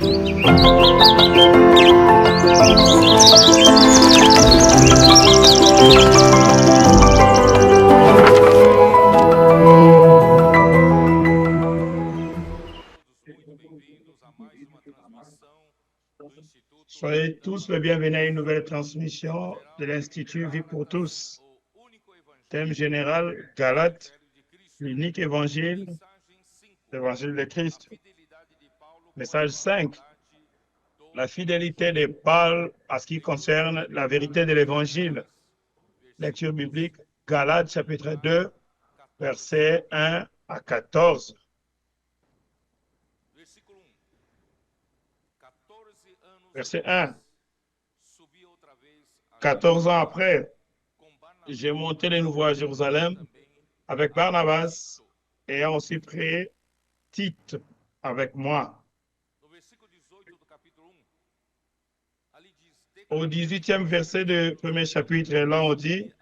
Soyez tous les bienvenus à une nouvelle transmission de l'Institut Vie pour tous. Thème général, Galates, l'unique évangile, l'évangile de Christ. Message 5, la fidélité de Paul à ce qui concerne la vérité de l'évangile. Lecture biblique, Galates chapitre 2, versets 1 à 14. Verset 1. 14 ans après, j'ai monté de nouveau à Jérusalem avec Barnabas et aussi pris Tite avec moi. Au 18e verset du premier chapitre, là on dit,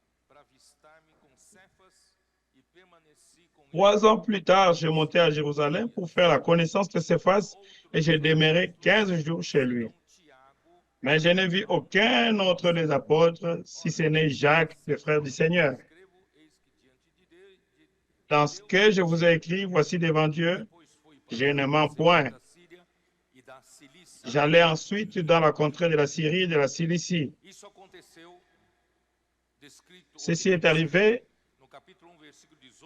« 3 ans plus tard, j'ai monté à Jérusalem pour faire la connaissance de Céphas et j'ai demeuré 15 jours chez lui. Mais je n'ai vu aucun autre des apôtres, si ce n'est Jacques, le frère du Seigneur. Dans ce que je vous ai écrit, voici devant Dieu, je ne mens point. J'allais ensuite dans la contrée de la Syrie et de la Cilicie. Ceci est arrivé,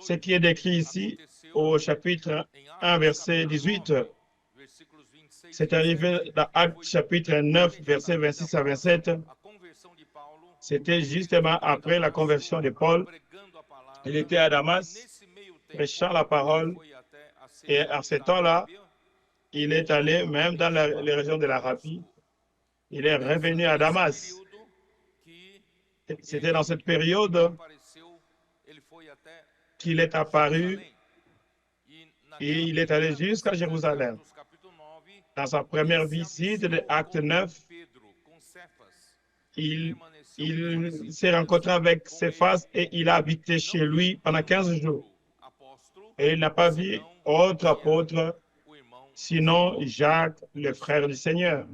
ce qui est décrit ici au chapitre 1, verset 18. C'est arrivé dans Actes chapitre 9, versets 26 à 27. C'était justement après la conversion de Paul. Il était à Damas, prêchant la parole. Et en ce temps-là, il est allé même dans les régions de l'Arabie. Il est revenu à Damas. C'était dans cette période qu'il est apparu et il est allé jusqu'à Jérusalem. Dans sa première visite de Acte 9, il s'est rencontré avec Céphas et il a habité chez lui pendant 15 jours. Et il n'a pas vu autre apôtre, sinon Jacques, le frère du Seigneur.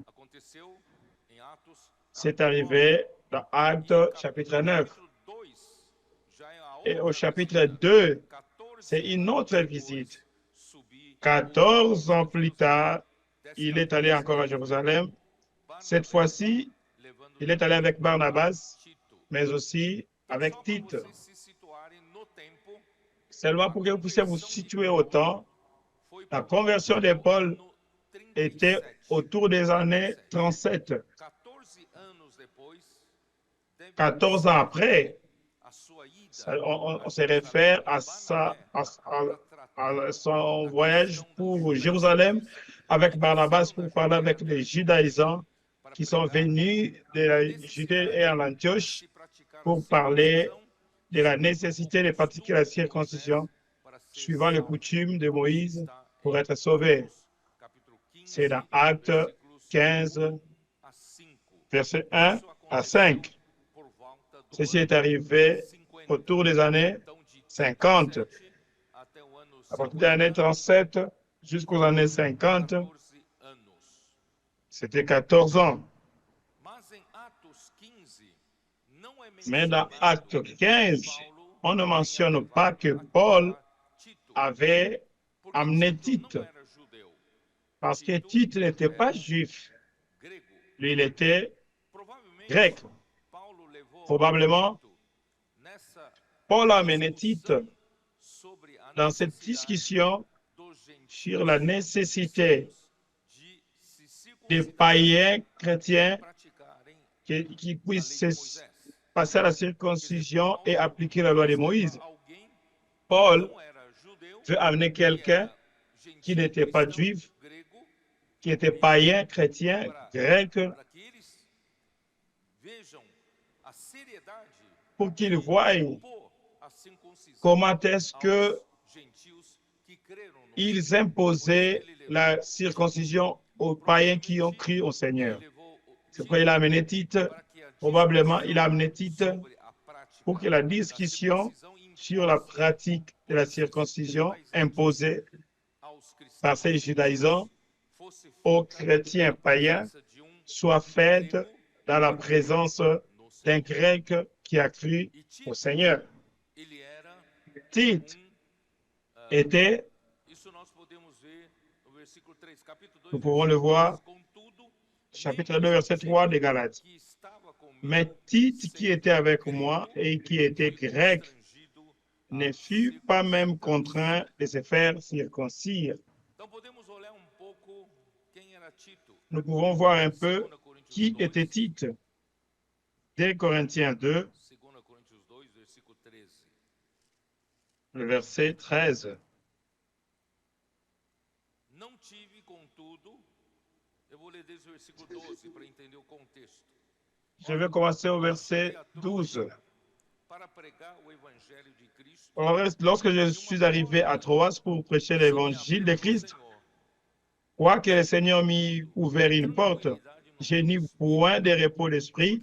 C'est arrivé dans Actes chapitre 9. Et au chapitre 2, c'est une autre visite. 14 ans plus tard, il est allé encore à Jérusalem. Cette fois-ci, il est allé avec Barnabas, mais aussi avec Tite. Seulement pour que vous puissiez vous situer au temps, la conversion de Paul était autour des années 37. 14 ans après, on se réfère à son voyage pour Jérusalem avec Barnabas pour parler avec les judaïsants qui sont venus de la Judée et en Antioche pour parler de la nécessité de pratiquer la circoncision suivant les coutumes de Moïse pour être sauvé. C'est dans Actes 15, versets 1 à 5. Ceci est arrivé autour des années 50. À partir des années 37 jusqu'aux années 50, c'était 14 ans. Mais dans Acte 15, on ne mentionne pas que Paul avait amené Tite, parce que Tite n'était pas juif. Lui, il était grec. Probablement, Paul a amené Tite dans cette discussion sur la nécessité des païens chrétiens qui puissent passer à la circoncision et appliquer la loi de Moïse. Paul veut amener quelqu'un qui n'était pas juif, qui était païen, chrétien, grec, pour qu'il voie comment est-ce qu'ils imposaient la circoncision aux païens qui ont cru au Seigneur. C'est pourquoi il a amené Tite. Probablement, il a amené Tite pour que la discussion sur la pratique de la circoncision imposée par ces judaïsants aux chrétiens païens soit faite dans la présence d'un Grec qui a cru au Seigneur. Tite était, nous pouvons le voir, chapitre 2, verset 3 des Galates. Mais Tite, qui était avec moi et qui était grec, ne fut pas même contraint de se faire circoncire. Nous pouvons voir un peu qui était Tite. 2 Corinthiens 2, le verset 13. Je vais commencer au verset 12. Lorsque je suis arrivé à Troas pour prêcher l'évangile de Christ, quoique le Seigneur m'y ouvert une porte, je n'eus point de repos d'esprit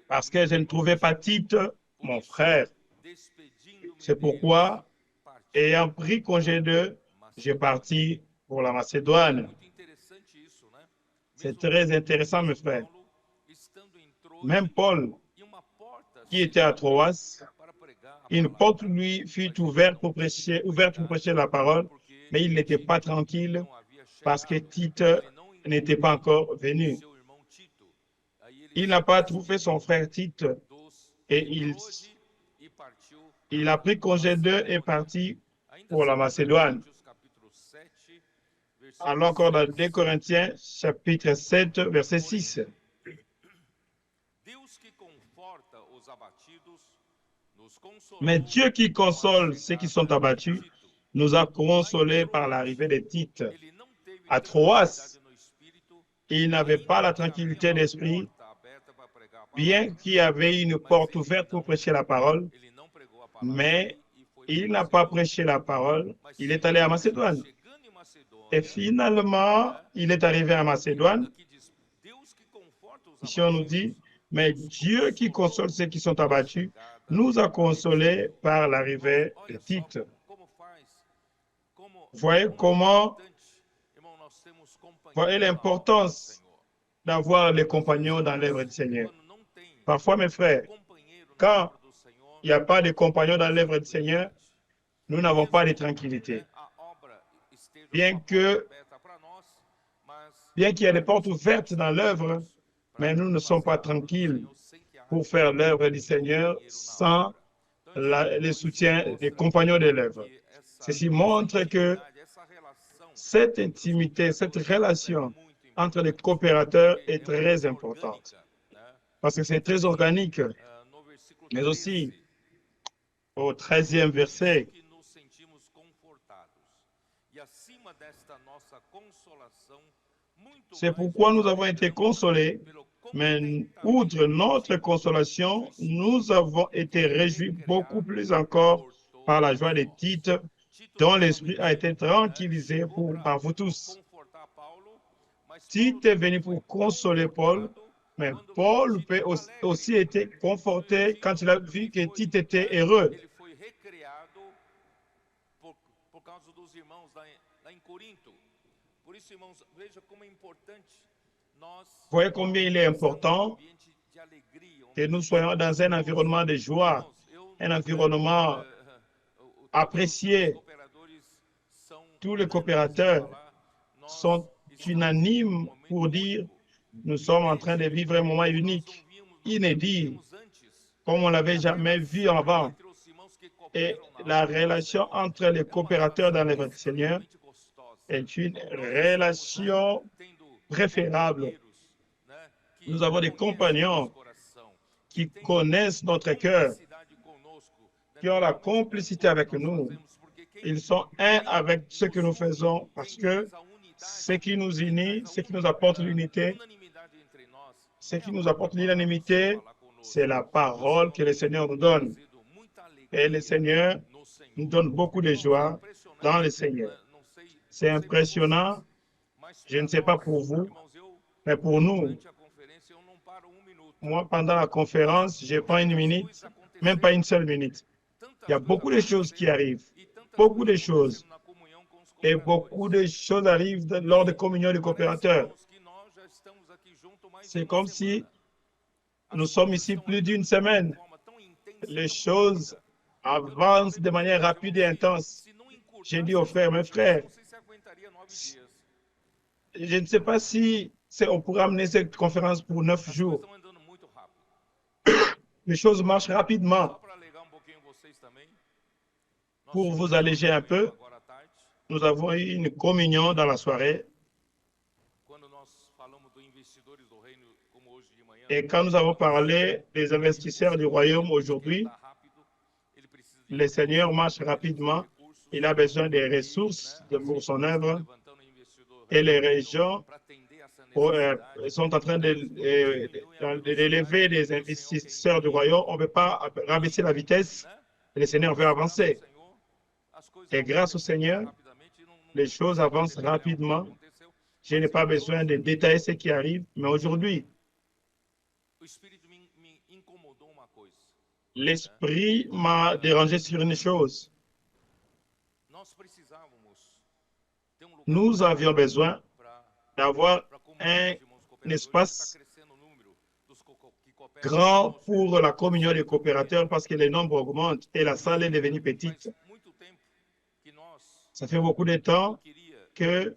parce que je ne trouvais pas Tite, mon frère. C'est pourquoi, ayant pris congé d'eux, je partis pour la Macédoine. C'est très intéressant, mes frères. Même Paul, qui était à Troas, une porte lui fut ouverte pour prêcher la parole, mais il n'était pas tranquille parce que Tite n'était pas encore venu. Il n'a pas trouvé son frère Tite et il a pris congé d'eux et parti pour la Macédoine. Alors encore dans 2 Corinthiens, chapitre 7, verset 6. Mais Dieu qui console ceux qui sont abattus, nous a consolés par l'arrivée de Tite. À Troas, il n'avait pas la tranquillité d'esprit, bien qu'il y avait une porte ouverte pour prêcher la parole, mais il n'a pas prêché la parole, il est allé à Macédoine. Et finalement, il est arrivé à Macédoine. Ici, on nous dit, mais Dieu qui console ceux qui sont abattus, nous a consolés par l'arrivée de Tite. Voyez l'importance d'avoir les compagnons dans l'œuvre du Seigneur. Parfois, mes frères, quand il n'y a pas de compagnons dans l'œuvre du Seigneur, nous n'avons pas de tranquillité. Bien qu'il y ait des portes ouvertes dans l'œuvre, mais nous ne sommes pas tranquilles pour faire l'œuvre du Seigneur sans le soutien des compagnons de l'œuvre. Ceci montre que cette intimité, cette relation entre les coopérateurs est très importante. Parce que c'est très organique. Mais aussi, au 13e verset, c'est pourquoi nous avons été consolés, mais outre notre consolation, nous avons été réjouis beaucoup plus encore par la joie de Tite, dont l'esprit a été tranquillisé par vous tous. Tite est venu pour consoler Paul, mais Paul peut aussi été conforté quand il a vu que Tite était heureux. Voyez combien il est important que nous soyons dans un environnement de joie, un environnement apprécié. Tous les coopérateurs sont unanimes pour dire nous sommes en train de vivre un moment unique, inédit, comme on ne l'avait jamais vu avant. Et la relation entre les coopérateurs dans l'œuvre du Seigneur est une relation préférable. Nous avons des compagnons qui connaissent notre cœur, qui ont la complicité avec nous. Ils sont un avec ce que nous faisons parce que ce qui nous unit, ce qui nous apporte l'unité, ce qui nous apporte l'unanimité, c'est la parole que le Seigneur nous donne. Et le Seigneur nous donne beaucoup de joie dans le Seigneur. C'est impressionnant. Je ne sais pas pour vous, mais pour nous, moi, pendant la conférence, je prends une minute, même pas une seule minute. Il y a beaucoup de choses qui arrivent, beaucoup de choses. Et beaucoup de choses arrivent lors de communion des coopérateurs. C'est comme si nous sommes ici plus d'une semaine. Les choses avancent de manière rapide et intense. J'ai dit aux frères, mes frères, je ne sais pas si on pourra amener cette conférence pour 9 jours. Les choses marchent rapidement. Pour vous alléger un peu, nous avons eu une communion dans la soirée. Et quand nous avons parlé des investisseurs du royaume aujourd'hui, le Seigneur marche rapidement. Il a besoin des ressources pour son œuvre. Et les régions sont en train d'élever les investisseurs du royaume. On ne peut pas rabaisser la vitesse. Le Seigneur veut avancer. Et grâce au Seigneur, les choses avancent rapidement. Je n'ai pas besoin de détailler ce qui arrive, mais aujourd'hui, l'Esprit m'a dérangé sur une chose. Nous avions besoin d'avoir un espace grand pour la communion des coopérateurs parce que les nombres augmentent et la salle est devenue petite. Ça fait beaucoup de temps que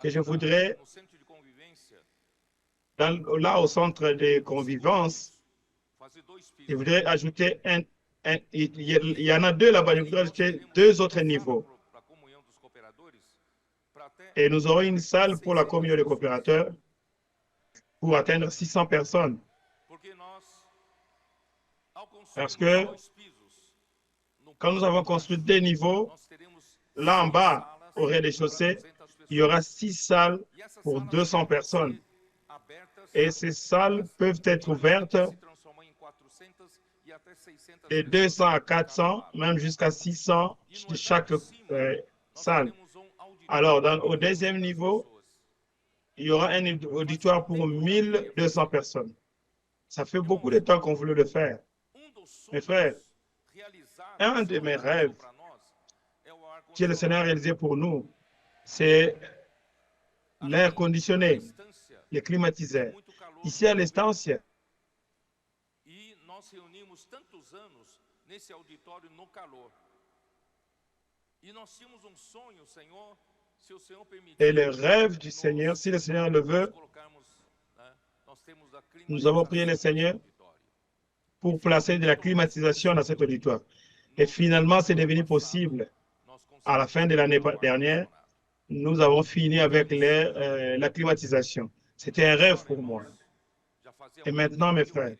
je voudrais, là au centre de convivence, je voudrais ajouter il y en a deux là-bas, je voudrais ajouter 2 autres niveaux. Et nous aurons une salle pour la communion des coopérateurs pour atteindre 600 personnes. Parce que quand nous avons construit 2 niveaux, là en bas, au rez-de-chaussée, il y aura 6 salles pour 200 personnes. Et ces salles peuvent être ouvertes de 200 à 400, même jusqu'à 600 de chaque salle. Alors, au deuxième niveau, il y aura un auditoire pour 1200 personnes. Ça fait beaucoup de temps qu'on voulait le faire. Mes frères, un de mes rêves que le Seigneur a réalisé pour nous, c'est l'air conditionné, les climatiseurs. Ici à l'Estancia, et le rêve du Seigneur, si le Seigneur le veut, nous avons prié le Seigneur pour placer de la climatisation dans cet auditoire. Et finalement, c'est devenu possible. À la fin de l'année dernière, nous avons fini avec la climatisation. C'était un rêve pour moi. Et maintenant, mes frères,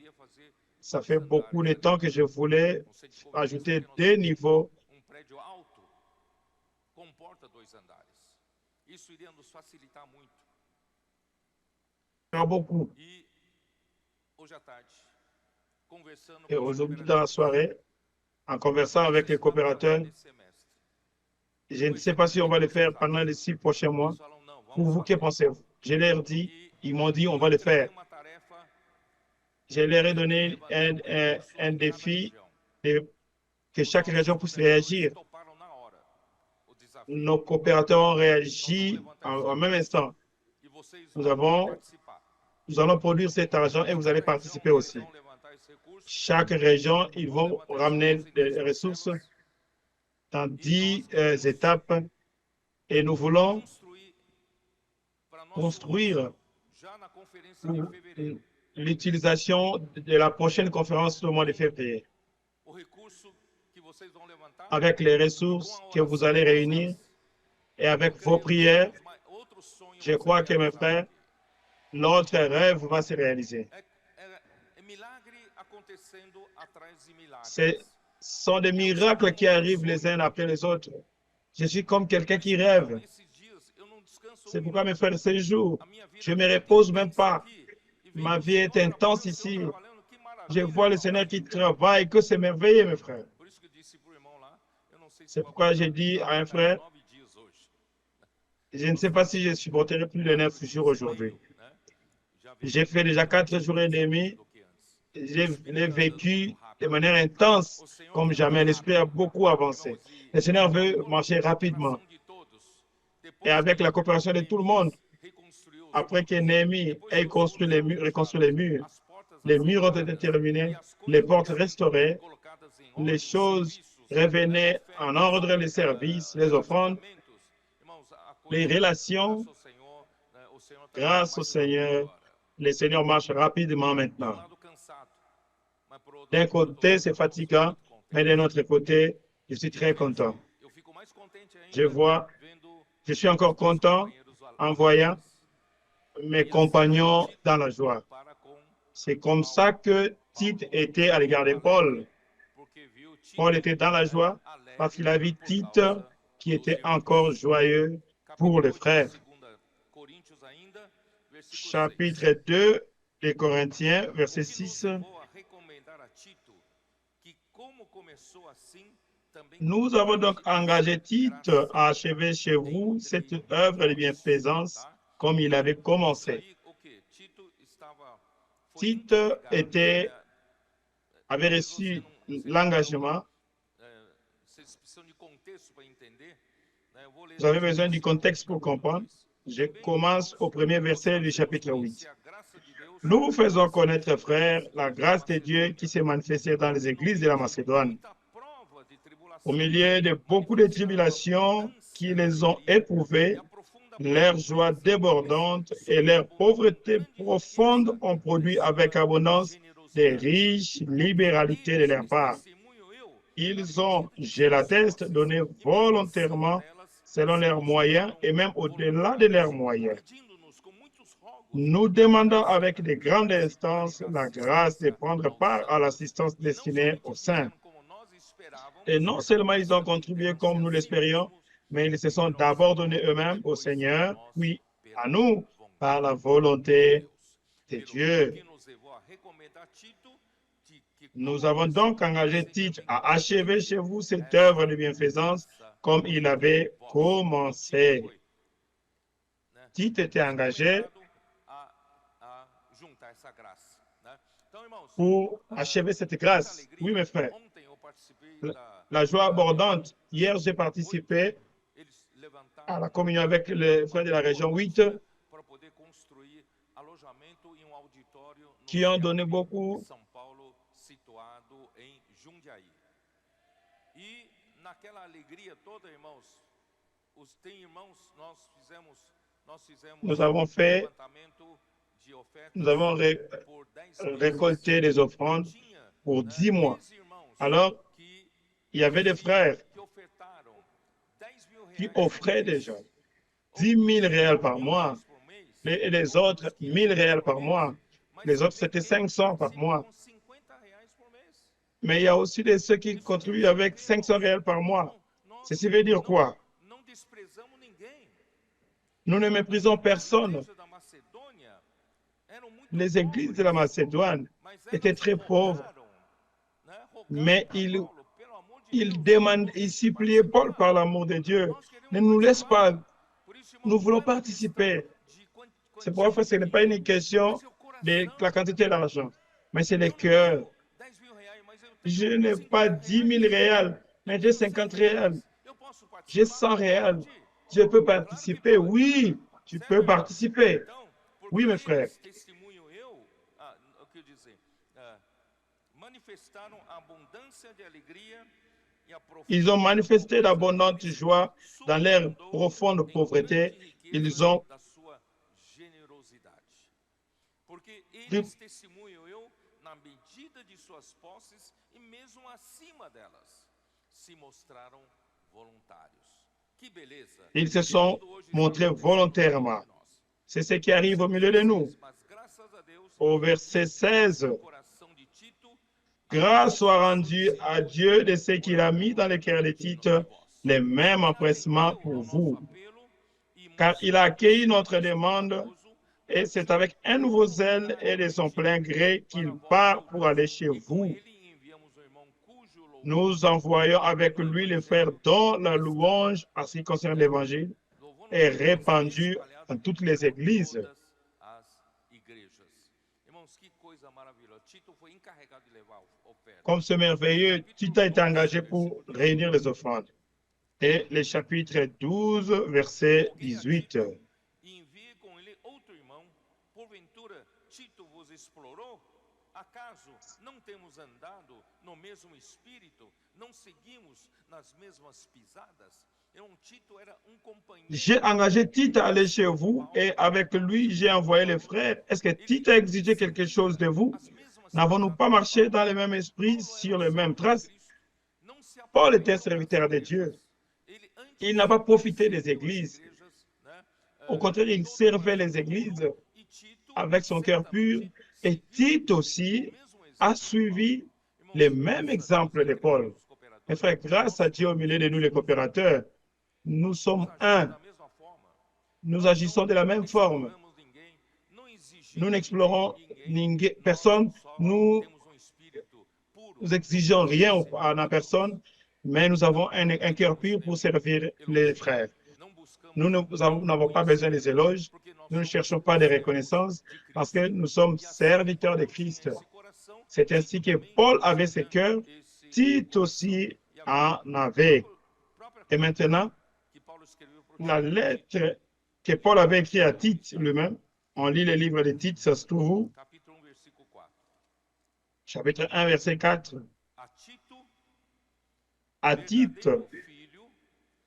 ça fait beaucoup de temps que je voulais ajouter 2 niveaux. Pas beaucoup. Et aujourd'hui, dans la soirée, en conversant avec les coopérateurs, je ne sais pas si on va le faire pendant les 6 prochains mois. Pour vous, que pensez-vous? Je leur dis, ils m'ont dit, on va le faire. Je leur ai donné un défi que chaque région puisse réagir. Nos coopérateurs ont réagi en même instant. Nous allons produire cet argent et vous allez participer aussi. Chaque région, ils vont ramener des ressources dans 10 étapes et nous voulons construire l'utilisation de la prochaine conférence au mois de février. Avec les ressources que vous allez réunir et avec vos prières, je crois que mes frères, notre rêve va se réaliser. Ce sont des miracles qui arrivent les uns après les autres. Je suis comme quelqu'un qui rêve. C'est pourquoi, mes frères, ces jours, je ne me repose même pas. Ma vie est intense ici. Je vois le Seigneur qui travaille, que c'est merveilleux, mes frères. C'est pourquoi j'ai dit à un frère, je ne sais pas si je supporterai plus de 9 jours aujourd'hui. J'ai fait déjà 4 jours et demi. Je l'ai vécu de manière intense, comme jamais. L'Esprit a beaucoup avancé. Le Seigneur veut marcher rapidement. et avec la coopération de tout le monde. Après que Néhémie ait construit reconstruit les murs ont été terminés, les portes restaurées, les choses revenaient en ordre, les services, les offrandes, les relations. Grâce au Seigneur, le Seigneur marche rapidement maintenant. D'un côté, c'est fatigant, mais d'un autre côté, je suis très content. Je suis encore content en voyant mes compagnons dans la joie. C'est comme ça que Tite était à l'égard de Paul. Paul était dans la joie parce qu'il a vu Tite qui était encore joyeux pour les frères. Chapitre 2 des Corinthiens, verset 6. Nous avons donc engagé Tite à achever chez vous cette œuvre de bienfaisance comme il avait commencé. Tite avait reçu l'engagement. Vous avez besoin du contexte pour comprendre. Je commence au premier verset du chapitre 8. Nous vous faisons connaître, frères, la grâce de Dieu qui s'est manifestée dans les églises de la Macédoine. Au milieu de beaucoup de tribulations qui les ont éprouvées, leur joie débordante et leur pauvreté profonde ont produit avec abondance des riches libéralités de leur part. Ils ont, je l'atteste, donné volontairement selon leurs moyens et même au-delà de leurs moyens. Nous demandons avec de grandes instances la grâce de prendre part à l'assistance destinée aux saints. Et non seulement ils ont contribué comme nous l'espérions, mais ils se sont d'abord donnés eux-mêmes au Seigneur, puis à nous, par la volonté de Dieu. Nous avons donc engagé Tite à achever chez vous cette œuvre de bienfaisance comme il avait commencé. Tite était engagé pour achever cette grâce. Oui, mes frères. La joie abondante. Hier, j'ai participé à la communion avec les frères de la région 8 qui ont donné beaucoup. Nous avons récolté des offrandes pour 10 mois. Alors, il y avait des frères qui offraient déjà 10 000 réals par mois et les autres 1 000 réals par mois. Les autres, c'était 500 par mois. Mais il y a aussi ceux qui contribuent avec 500 réals par mois. Ceci veut dire quoi? Nous ne méprisons personne. Les églises de la Macédoine étaient très pauvres, mais ils suppliaient Paul par l'amour de Dieu. Ne nous laisse pas, nous voulons participer. C'est pourquoi ce n'est pas une question de la quantité d'argent, mais c'est le cœur. Je n'ai pas 10 000 réals, mais j'ai 50 réals. J'ai 100 réals. Je peux participer. Oui, tu peux participer. Oui, mes frères. Ils ont manifesté l'abondante joie dans leur profonde pauvreté. Ils ont Ils se sont montrés volontairement. C'est ce qui arrive au milieu de nous. Au verset 16, grâce soit rendue à Dieu de ce qu'il a mis dans le cœur de Tite, les mêmes empressements pour vous. Car il a accueilli notre demande et c'est avec un nouveau zèle et de son plein gré qu'il part pour aller chez vous. Nous envoyons avec lui les frères dont la louange, en ce qui concerne l'Évangile, est répandue dans toutes les églises. Comme c'est merveilleux, Tite a été engagé pour réunir les offrandes. Et le chapitre 12, verset 18. Acaso não temos andado no mesmo espírito? Não seguimos nas mesmas pisadas? J'ai engagé Tite à aller chez vous et avec lui, j'ai envoyé les frères. Est-ce que Tite a exigé quelque chose de vous? N'avons-nous pas marché dans le même esprit, sur les mêmes traces? Paul était serviteur de Dieu. Il n'a pas profité des églises. Au contraire, il servait les églises avec son cœur pur. Et Tite aussi a suivi les mêmes exemples de Paul. Mes frères, grâce à Dieu au milieu de nous, les coopérateurs, nous sommes un. Nous agissons de la même forme. Nous n'explorons personne. Nous exigeons rien à la personne, mais nous avons un cœur pur pour servir les frères. Nous n'avons pas besoin des éloges. Nous ne cherchons pas de reconnaissance parce que nous sommes serviteurs de Christ. C'est ainsi que Paul avait ce cœur, Tite aussi en avait. Et maintenant, la lettre que Paul avait écrite à Tite lui-même, on lit le livre de Tite, ça se trouve où? Chapitre 1, verset 4. À Tite,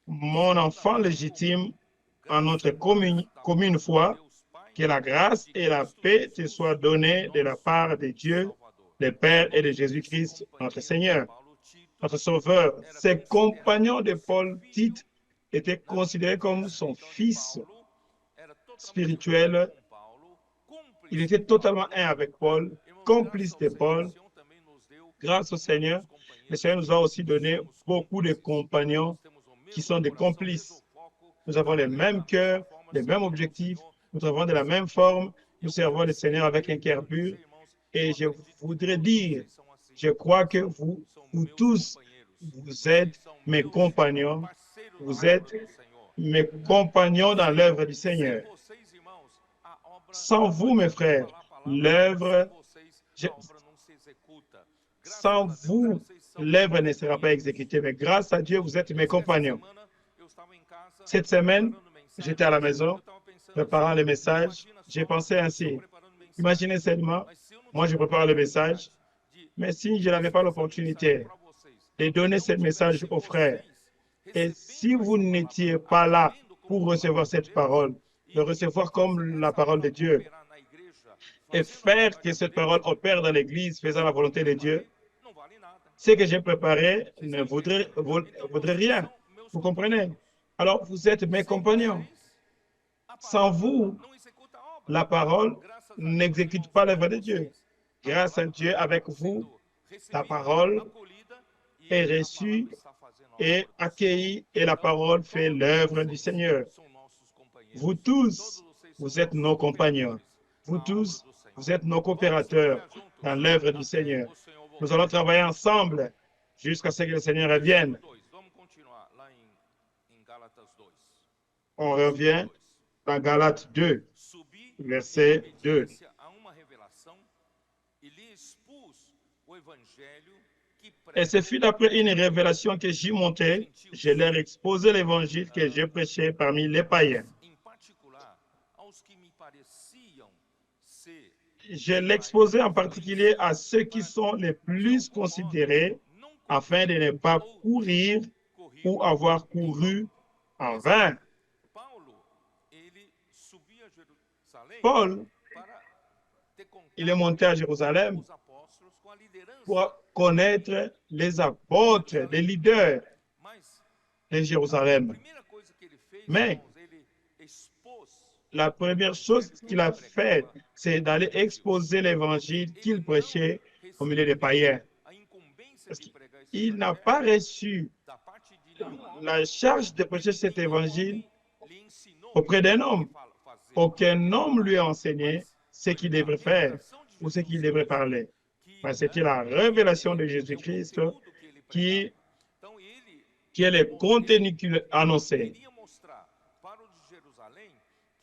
mon enfant légitime, en notre commune foi, que la grâce et la paix te soient données de la part de Dieu, le Père et de Jésus-Christ, notre Seigneur, notre Sauveur. Ses compagnons de Paul, Tite, étaient considérés comme son fils spirituel. Il était totalement un avec Paul, complice de Paul. Grâce au Seigneur, le Seigneur nous a aussi donné beaucoup de compagnons qui sont des complices. Nous avons les mêmes cœurs, les mêmes objectifs, nous travaillons de la même forme, nous servons le Seigneur avec un cœur pur. Et je voudrais dire, je crois que vous tous, vous êtes mes compagnons, vous êtes mes compagnons dans l'œuvre du Seigneur. Sans vous, mes frères, l'œuvre, sans vous, l'œuvre ne sera pas exécutée. Mais grâce à Dieu, vous êtes mes compagnons. Cette semaine, j'étais à la maison, préparant le message. J'ai pensé ainsi. Imaginez seulement, moi je prépare le message, mais si je n'avais pas l'opportunité de donner ce message aux frères, et si vous n'étiez pas là pour recevoir cette parole, de recevoir comme la parole de Dieu, et faire que cette parole opère dans l'Église, faisant la volonté de Dieu, ce que j'ai préparé ne vaudrait rien. Vous comprenez? Alors, vous êtes mes compagnons. Sans vous, la parole n'exécute pas l'œuvre de Dieu. Grâce à Dieu, avec vous, la parole est reçue et accueillie et la parole fait l'œuvre du Seigneur. Vous tous, vous êtes nos compagnons. Vous tous, vous êtes nos coopérateurs dans l'œuvre du Seigneur. Nous allons travailler ensemble jusqu'à ce que le Seigneur revienne. On revient dans Galates 2, verset 2. Et ce fut d'après une révélation que j'y montais, je leur exposai l'évangile que je prêchais parmi les païens. Je l'exposais en particulier à ceux qui sont les plus considérés, afin de ne pas courir ou avoir couru en vain. Paul, il est monté à Jérusalem pour connaître les apôtres, les leaders de Jérusalem. Mais la première chose qu'il a faite, c'est d'aller exposer l'évangile qu'il prêchait au milieu des païens. Parce qu'il n'a pas reçu la charge de prêcher cet évangile auprès d'un homme. Aucun homme lui a enseigné ce qu'il devrait faire ou ce qu'il devrait parler. Mais c'était la révélation de Jésus-Christ qui est le contenu qu'il annonçait.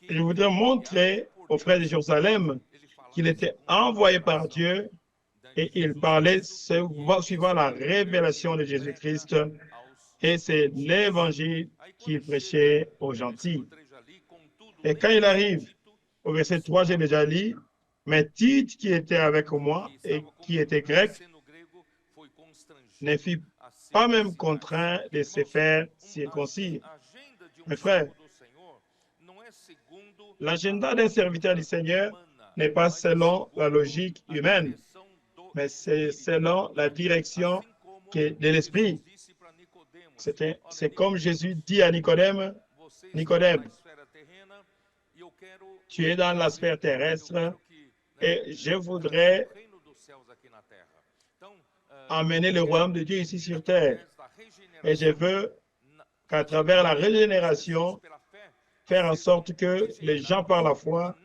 Je voudrais montrer aux frères de Jérusalem qu'il était envoyé par Dieu et il parlait suivant la révélation de Jésus-Christ Et c'est l'évangile qu'il prêchait aux gentils. Et quand il arrive au verset 3, j'ai déjà lu, mais Tite, qui était avec moi et qui était grec, ne fut pas même contraint de se faire circoncis. Mes frères, l'agenda d'un serviteur du Seigneur n'est pas selon la logique humaine, mais c'est selon la direction de l'Esprit. C'est comme Jésus dit à Nicodème, Nicodème, tu es dans la sphère terrestre et je voudrais emmener le royaume de Dieu ici sur terre. Et je veux qu'à travers la régénération, faire en sorte que les gens par la foi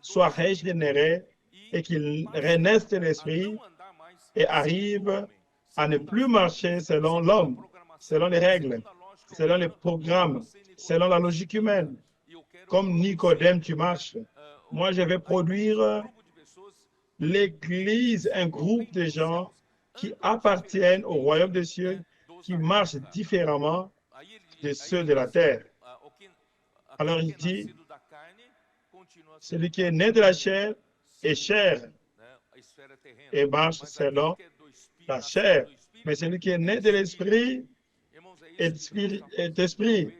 soient régénérés et qu'ils renaissent de l'esprit et arrivent à ne plus marcher selon l'homme, selon les règles, selon les programmes, selon la logique humaine. Comme Nicodème, tu marches. Moi, je vais produire l'Église, un groupe de gens qui appartiennent au royaume des cieux, qui marchent différemment de ceux de la terre. Alors il dit, celui qui est né de la chair est chair et marche selon la chair. Mais celui qui est né de l'esprit est esprit.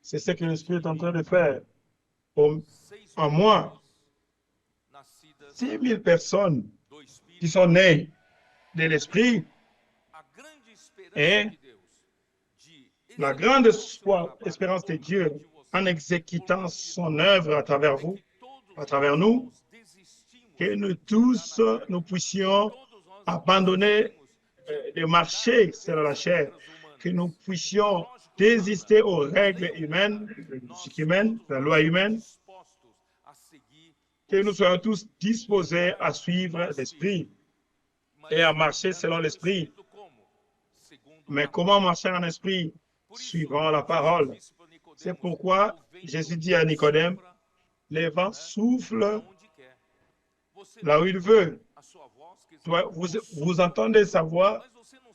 C'est ce que l'esprit est en train de faire. En moi, 6 000 personnes qui sont nées de l'esprit et la grande espérance de Dieu en exécutant son œuvre à travers vous, à travers nous, que nous tous, nous puissions abandonner le marché selon la chair, que nous puissions désister aux règles humaines, la loi humaine, que nous soyons tous disposés à suivre l'esprit et à marcher selon l'esprit. Mais comment marcher en esprit? Suivant la parole. C'est pourquoi Jésus dit à Nicodème, les vents soufflent là où il veut. Vous entendez sa voix,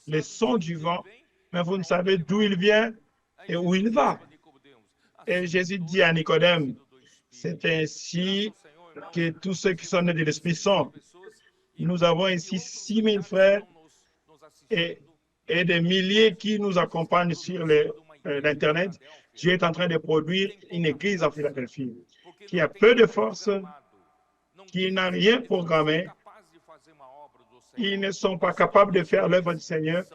les sons du vent, mais vous ne savez d'où il vient et où il va. Et Jésus dit à Nicodème, c'est ainsi que tous ceux qui sont nés de l'Esprit sont. Nous avons ici 6 000 frères et des milliers qui nous accompagnent sur l'Internet. Dieu est en train de produire une église en Philadelphie qui a peu de force, qui n'a rien programmé. Ils ne sont pas capables de faire l'œuvre du Seigneur,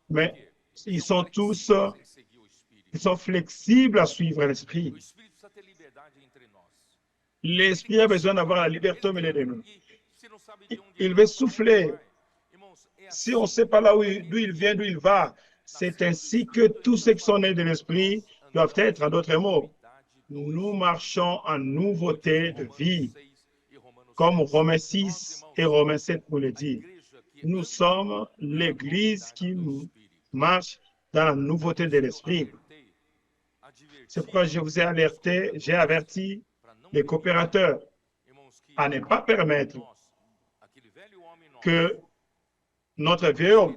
mais ils sont tous flexibles à suivre l'Esprit. L'Esprit a besoin d'avoir la liberté au milieu de nous. Il veut souffler. Si on ne sait pas là d'où il vient, d'où il va, c'est ainsi que tous ceux qui sont nés de l'Esprit doivent être, en d'autres mots. Nous marchons en nouveauté de vie, comme Romains 6 et Romains 7 nous le disent. Nous sommes l'Église qui marche dans la nouveauté de l'Esprit. C'est pourquoi je vous ai alerté, j'ai averti les coopérateurs à ne pas permettre que notre vieux homme,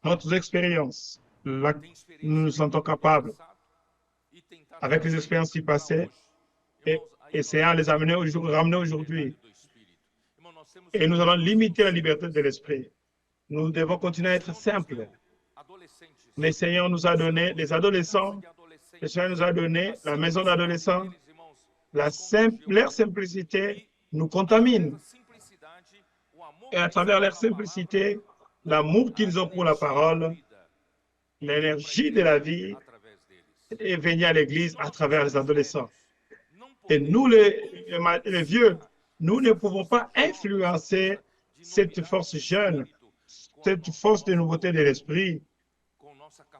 notre expérience, nous nous sentons capables, avec les expériences qui passaient, et essayant de les ramener aujourd'hui. Et nous allons limiter la liberté de l'esprit. Nous devons continuer à être simples. Le Seigneur nous a donné les adolescents, le Seigneur nous a donné la maison d'adolescents. Leur simplicité nous contamine. Et à travers leur simplicité, l'amour qu'ils ont pour la parole, l'énergie de la vie est venue à l'Église à travers les adolescents. Et nous, les vieux, nous ne pouvons pas influencer cette force jeune, cette force de nouveauté de l'esprit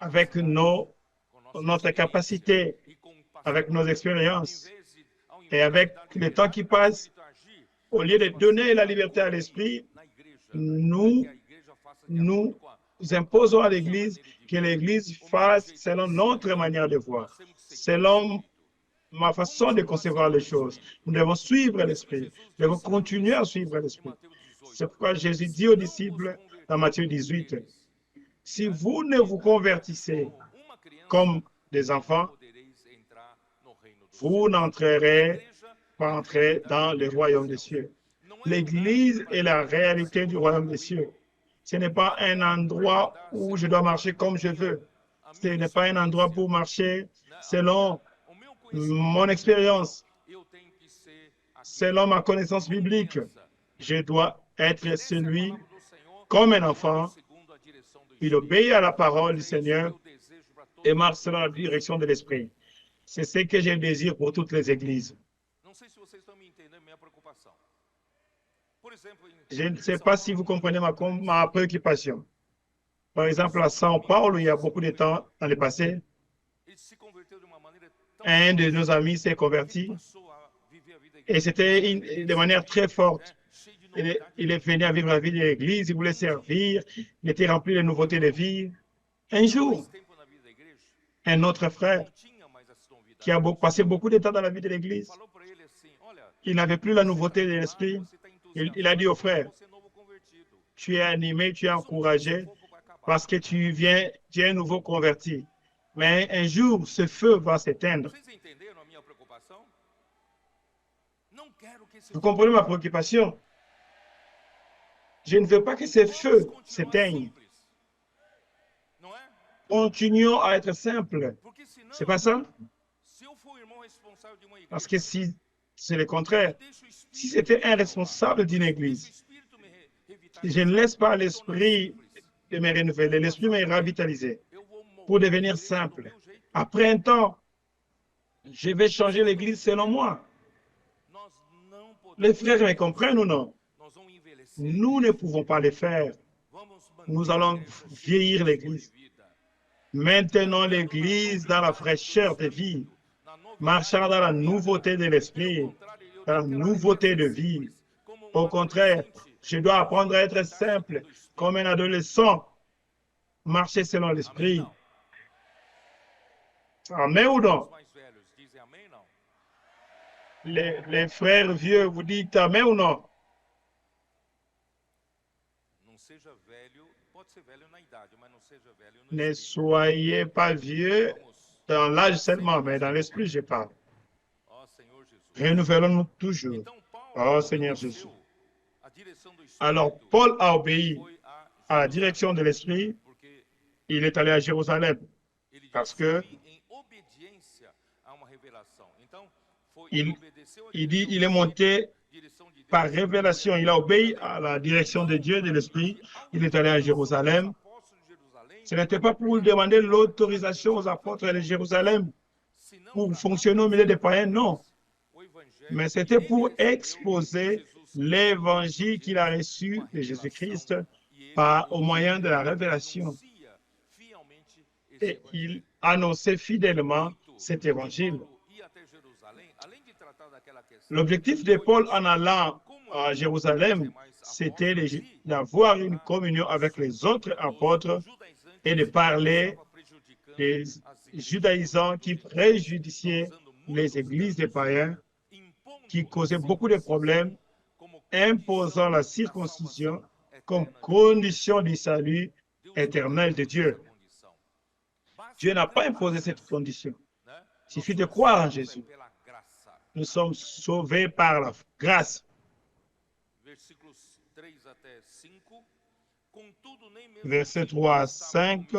avec notre capacité, avec nos expériences et avec le temps qui passe. Au lieu de donner la liberté à l'esprit, nous imposons à l'Église que l'Église fasse selon notre manière de voir, selon ma façon de concevoir les choses. Nous devons suivre l'Esprit. Nous devons continuer à suivre l'Esprit. C'est pourquoi Jésus dit aux disciples dans Matthieu 18, Si vous ne vous convertissez comme des enfants, vous n'entrerez pas entrer dans le royaume des cieux. L'Église est la réalité du royaume des cieux. Ce n'est pas un endroit où je dois marcher comme je veux. Ce n'est pas un endroit pour marcher selon mon expérience, selon ma connaissance biblique. Je dois être celui comme un enfant. Il obéit à la parole du Seigneur et marche selon la direction de l'Esprit. C'est ce que je désire pour toutes les églises. Je ne sais pas si vous comprenez ma préoccupation. Par exemple, à São Paulo, il y a beaucoup de temps dans le passé, un de nos amis s'est converti et c'était de manière très forte. Il est venu à vivre la vie de l'Église, il voulait servir, il était rempli de nouveautés de vie. Un jour, un autre frère qui a passé beaucoup de temps dans la vie de l'Église, il n'avait plus la nouveauté de l'esprit. Il a dit au frère, tu es animé, tu es encouragé parce que tu es un nouveau converti. Mais un jour, ce feu va s'éteindre. Vous comprenez ma préoccupation? Je ne veux pas que ce feu s'éteigne. Continuons à être simples. C'est pas ça? Parce que si c'est le contraire, si c'était un responsable d'une église, je ne laisse pas l'esprit de me renouveler, l'esprit me revitaliser pour devenir simple. Après un temps, je vais changer l'église selon moi. Les frères me comprennent ou non? Nous ne pouvons pas le faire. Nous allons vieillir l'église. Maintenons l'église dans la fraîcheur de vie, marchant dans la nouveauté de l'esprit, dans la nouveauté de vie. Au contraire, je dois apprendre à être simple, comme un adolescent, marcher selon l'esprit. Amen ou non? Les frères vieux, vous dites amen ou non? Ne soyez pas vieux dans l'âge seulement, mais dans l'esprit, je parle. Renouvelons-nous toujours. Oh Seigneur Jésus. Alors, Paul a obéi à la direction de l'esprit. Il est allé à Jérusalem parce que il dit il est monté par révélation. Il a obéi à la direction de Dieu, de l'esprit. Il est allé à Jérusalem. Ce n'était pas pour demander l'autorisation aux apôtres de Jérusalem pour fonctionner au milieu des païens, non. Mais c'était pour exposer l'évangile qu'il a reçu de Jésus-Christ au moyen de la révélation. Et il annonçait fidèlement cet évangile. L'objectif de Paul en allant à Jérusalem, c'était d'avoir une communion avec les autres apôtres et de parler des judaïsants qui préjudiciaient les églises des païens, qui causaient beaucoup de problèmes, imposant la circoncision comme condition du salut éternel de Dieu. Dieu n'a pas imposé cette condition. Il suffit de croire en Jésus. Nous sommes sauvés par la grâce. Versets 3 à 5.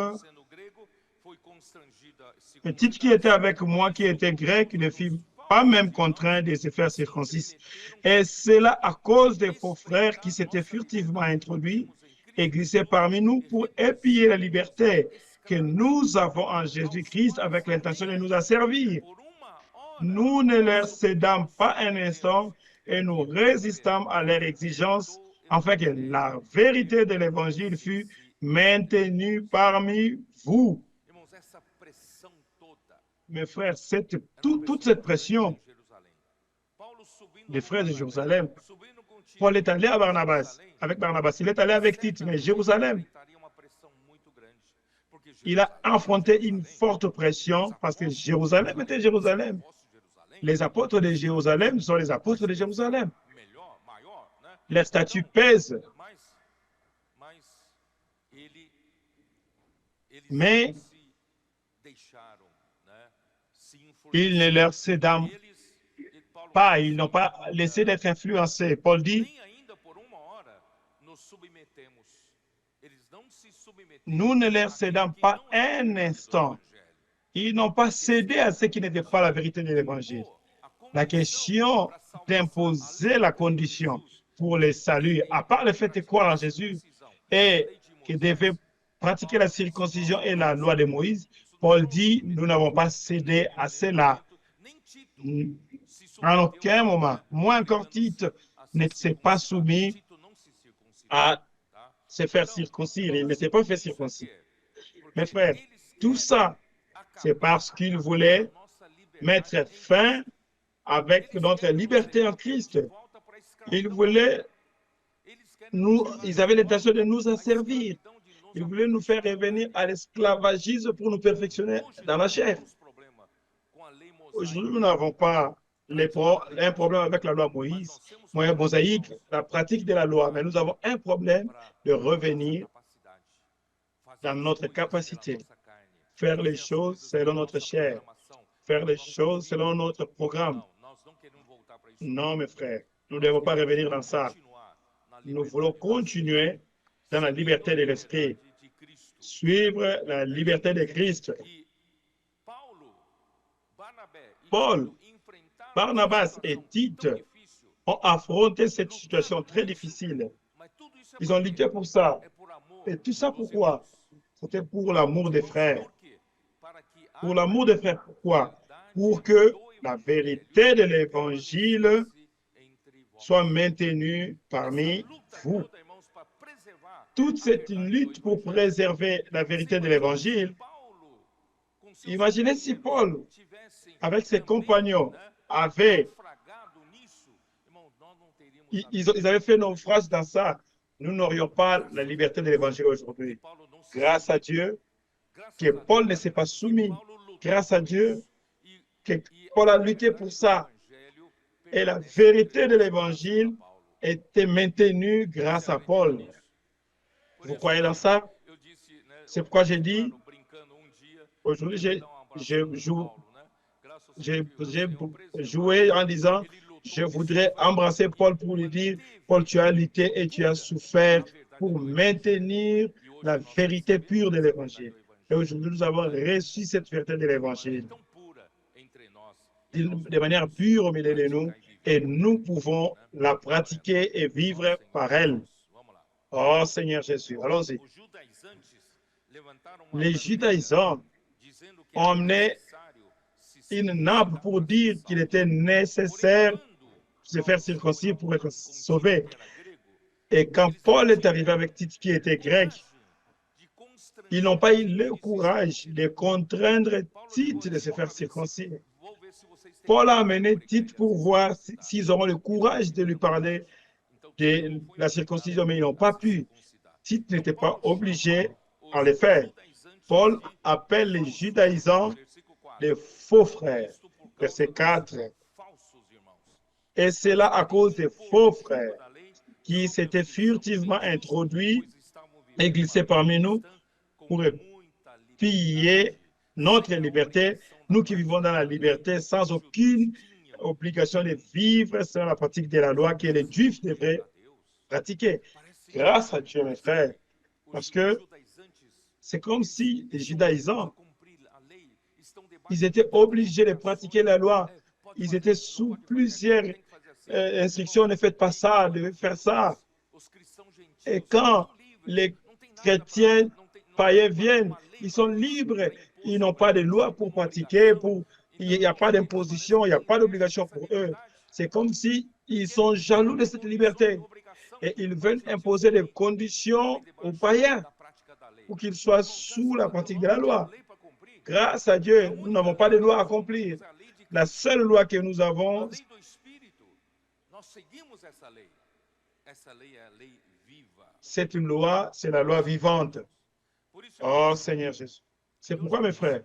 Le titre qui était avec moi, qui était grec, ne fut pas même contraint de se faire circoncise. Et c'est là à cause des faux frères qui s'étaient furtivement introduits et glissés parmi nous pour épier la liberté que nous avons en Jésus-Christ avec l'intention de nous asservir. Nous ne leur cédâmes pas un instant et nous résistâmes à leurs exigences afin que la vérité de l'Évangile fût maintenue parmi vous. Mes frères, toute cette pression des frères de Jérusalem, Paul est allé à Barnabas, avec Barnabas, il est allé avec Tite, mais Jérusalem, il a affronté une forte pression parce que Jérusalem était Jérusalem. Les apôtres de Jérusalem sont les apôtres de Jérusalem. Les statuts pèsent. mais ils ne leur cédant pas, ils n'ont pas laissé d'être influencés. Paul dit, nous ne leur cédons pas un instant. Ils n'ont pas cédé à ce qui n'était pas la vérité de l'Évangile. La question d'imposer la condition pour le salut, à part le fait de croire en Jésus et qu'ils devaient pratiquer la circoncision et la loi de Moïse, Paul dit, nous n'avons pas cédé à cela. En aucun moment, moins encore Tite ne s'est pas soumis à se faire circoncire. Il ne s'est pas fait circoncire. Mes frères, tout ça, c'est parce qu'il voulait mettre fin avec notre liberté en Christ. Ils avaient l'intention de nous asservir. Ils voulaient nous faire revenir à l'esclavagisme pour nous perfectionner dans la chair. Aujourd'hui, nous n'avons pas un problème avec la loi mosaïque, la pratique de la loi, mais nous avons un problème de revenir dans notre capacité, faire les choses selon notre chair, faire les choses selon notre programme. Non, mes frères, nous ne devons pas revenir dans ça. Nous voulons continuer dans la liberté de l'esprit, suivre la liberté de Christ. Paul, Barnabas et Tite ont affronté cette situation très difficile. Ils ont lutté pour ça. Et tout ça pourquoi? C'était pour l'amour des frères. Pour l'amour des frères, pourquoi? Pour que la vérité de l'Évangile soit maintenue parmi vous. Toute cette lutte pour préserver la vérité de l'Évangile, imaginez si Paul, avec ses compagnons, ils avaient fait naufrage dans ça, nous n'aurions pas la liberté de l'Évangile aujourd'hui. Grâce à Dieu, que Paul ne s'est pas soumis. Grâce à Dieu, que Paul a lutté pour ça. Et la vérité de l'Évangile était maintenue grâce à Paul. Vous croyez dans ça? C'est pourquoi j'ai dit, aujourd'hui, j'ai joué en disant, je voudrais embrasser Paul pour lui dire, Paul, tu as lutté et tu as souffert pour maintenir la vérité pure de l'Évangile. Et aujourd'hui, nous avons reçu cette vérité de l'Évangile de manière pure au milieu de nous, et nous pouvont la pratiquer et vivre par elle. Oh Seigneur Jésus, allons-y. Les judaïsants ont amené une nappe pour dire qu'il était nécessaire de se faire circoncire pour être sauvé. Et quand Paul est arrivé avec Tite qui était grec, ils n'ont pas eu le courage de contraindre Tite de se faire circoncire. Paul a amené Tite pour voir s'ils auront le courage de lui parler de la circoncision, mais ils n'ont pas pu. Tite n'était pas obligé à le faire. Paul appelle les judaïsants des faux frères. Verset 4. Et c'est là à cause des faux frères qui s'étaient furtivement introduits et glissés parmi nous pour piller notre liberté, nous qui vivons dans la liberté sans aucune obligation de vivre selon la pratique de la loi que les Juifs devraient pratiquer. Grâce à Dieu, mes frères, parce que c'est comme si les judaïsants, ils étaient obligés de pratiquer la loi. Ils étaient sous plusieurs instructions, ne faites pas ça, devez faire ça. Et quand les chrétiens païens viennent, ils sont libres, ils n'ont pas de loi pour pratiquer, il n'y a pas d'imposition, il n'y a pas d'obligation pour eux. C'est comme si ils sont jaloux de cette liberté et ils veulent imposer des conditions aux païens pour qu'ils soient sous la pratique de la loi. Grâce à Dieu, nous n'avons pas de loi à accomplir. La seule loi que nous avons, c'est une loi, c'est la loi vivante. Oh Seigneur Jésus. C'est pourquoi, mes frères,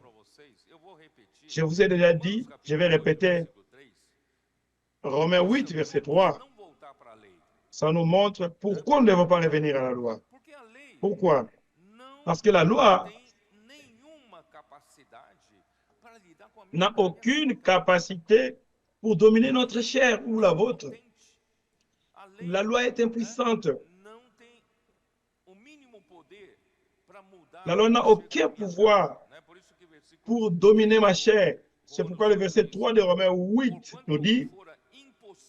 je vous ai déjà dit, je vais répéter, Romains 8, verset 3, ça nous montre pourquoi nous ne devons pas revenir à la loi. Pourquoi? Parce que la loi n'a aucune capacité pour dominer notre chair ou la vôtre. La loi est impuissante. La loi n'a aucun pouvoir pour dominer ma chair. C'est pourquoi le verset 3 de Romains 8 nous dit,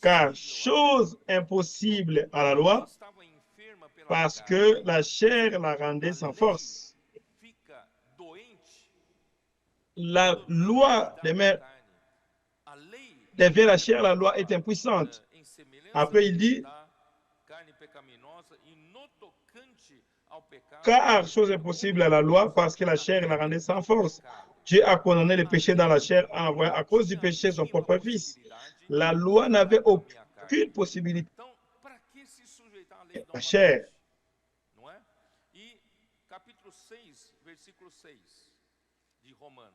car chose impossible à la loi, parce que la chair la rendait sans force. La loi devient la chair, la loi est impuissante. Après, il dit, car chose impossible à la loi, parce que la chair la rendait sans force. Dieu a condamné le péché dans la chair en envoyant à cause du péché son propre fils. La loi n'avait aucune possibilité. La chair. E capítulo 6, versículo 6 de Romanos.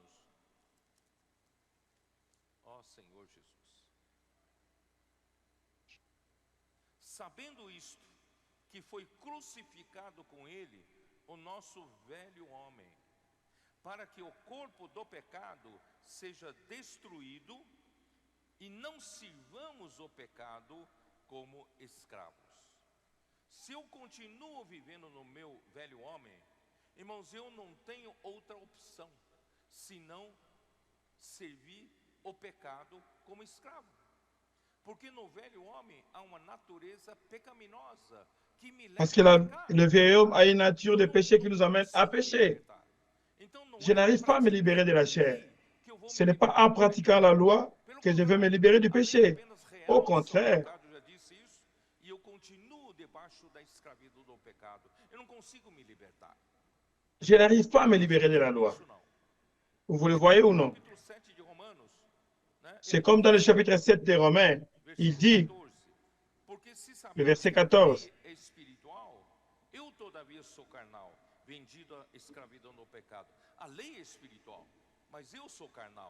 Ó Senhor Jesus. Sabendo isto, que foi crucificado com ele o nosso velho homem, para que o corpo do pecado seja destruído e não sirvamos o pecado como escravos. Se eu continuo vivendo no meu velho homem, irmãos, eu não tenho outra opção senão servir o pecado como escravo. Porque no velho homem há uma natureza pecaminosa que me leva Parce que le vieil homme a une nature de péché qui nous amène à pécher. Je n'arrive pas à me libérer de la chair. Ce n'est pas en pratiquant la loi que je vais me libérer du péché. Au contraire, je n'arrive pas à me libérer de la loi. Vous le voyez ou non? C'est comme dans le chapitre 7 des Romains. Il dit, le verset 14,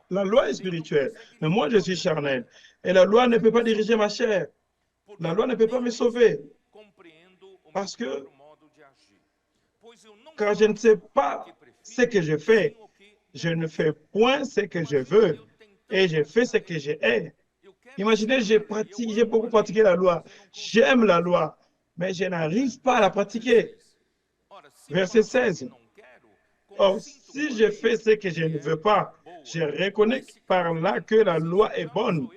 la loi est spirituelle, mais moi je suis charnel. Et la loi ne peut pas diriger ma chair. La loi ne peut pas me sauver. Parce que, car je ne sais pas ce que je fais, je ne fais point ce que je veux, et je fais ce que je hais. Imaginez, j'ai beaucoup pratiqué la loi. J'aime la loi, mais je n'arrive pas à la pratiquer. Verset 16. Or, si je fais ce que je ne veux pas, je reconnais par là que la loi est bonne.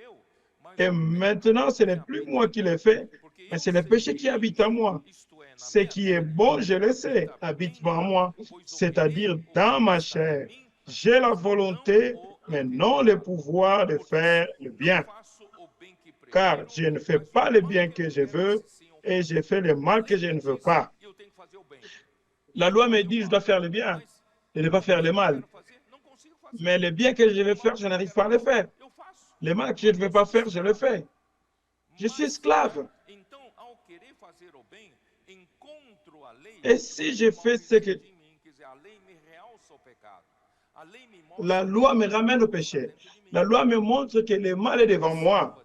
Et maintenant, ce n'est plus moi qui le fais, mais c'est le péché qui habite en moi. Ce qui est bon, je le sais, habite en moi, c'est-à-dire dans ma chair. J'ai la volonté, mais non le pouvoir de faire le bien. Car je ne fais pas le bien que je veux et je fais le mal que je ne veux pas. La loi me dit que je dois faire le bien et ne pas faire le mal. Mais le bien que je veux faire, je n'arrive pas à le faire. Le mal que je ne veux pas faire, je le fais. Je suis esclave. Et si je fais ce que... La loi me ramène au péché. La loi me montre que le mal est devant moi.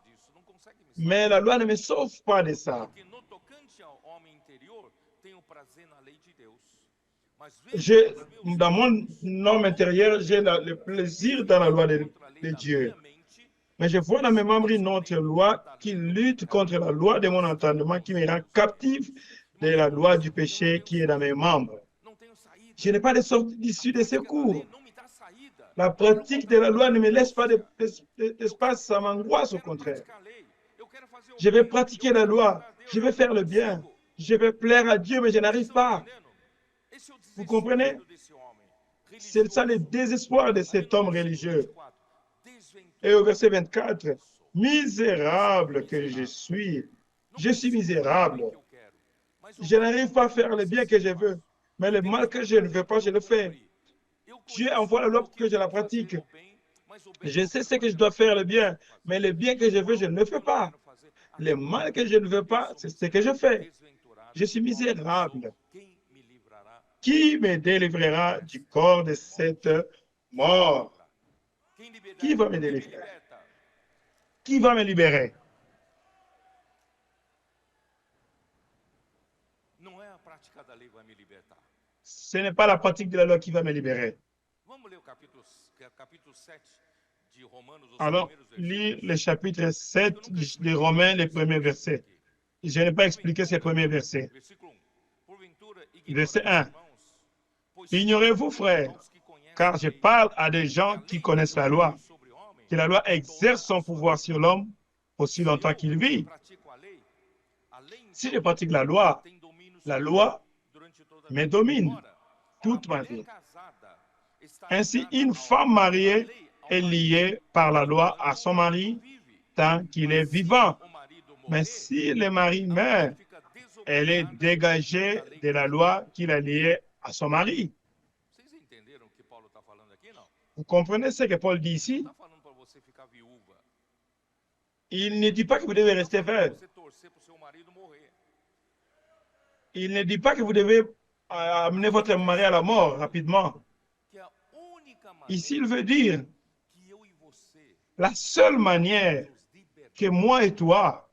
Mais la loi ne me sauve pas de ça. Dans mon homme intérieur, j'ai le plaisir dans la loi de Dieu. Mais je vois dans mes membres une autre loi qui lutte contre la loi de mon entendement, qui me rend captif de la loi du péché qui est dans mes membres. Je n'ai pas de sortie d'issue de secours. La pratique de la loi ne me laisse pas d'espace, ça m'angoisse au contraire. Je vais pratiquer la loi, je vais faire le bien, je vais plaire à Dieu, mais je n'arrive pas. Vous comprenez? C'est ça le désespoir de cet homme religieux. Et au verset 24, misérable que je suis misérable. Je n'arrive pas à faire le bien que je veux, mais le mal que je ne veux pas, je le fais. Dieu envoie la loi pour que je la pratique. Je sais ce que je dois faire le bien, mais le bien que je veux, je ne le fais pas. Le mal que je ne veux pas, c'est ce que je fais. Je suis misérable. Qui me délivrera du corps de cette mort? Qui va me délivrer? Qui va me libérer? Ce n'est pas la pratique de la loi qui va me libérer. Alors, lis le chapitre 7 des Romains, les premiers versets. Je n'ai pas expliqué ces premiers versets. Verset 1. Ignorez-vous, frères, car je parle à des gens qui connaissent la loi, que la loi exerce son pouvoir sur l'homme aussi longtemps qu'il vit. Si je pratique la loi me domine toute ma vie. Ainsi, une femme mariée est liée par la loi à son mari tant qu'il est vivant. Mais si le mari meurt, elle est dégagée de la loi qui l'a liée à son mari. Vous comprenez ce que Paul dit ici? Il ne dit pas que vous devez rester veuve. Il ne dit pas que vous devez amener votre mari à la mort rapidement. Ici, il veut dire la seule manière que moi et toi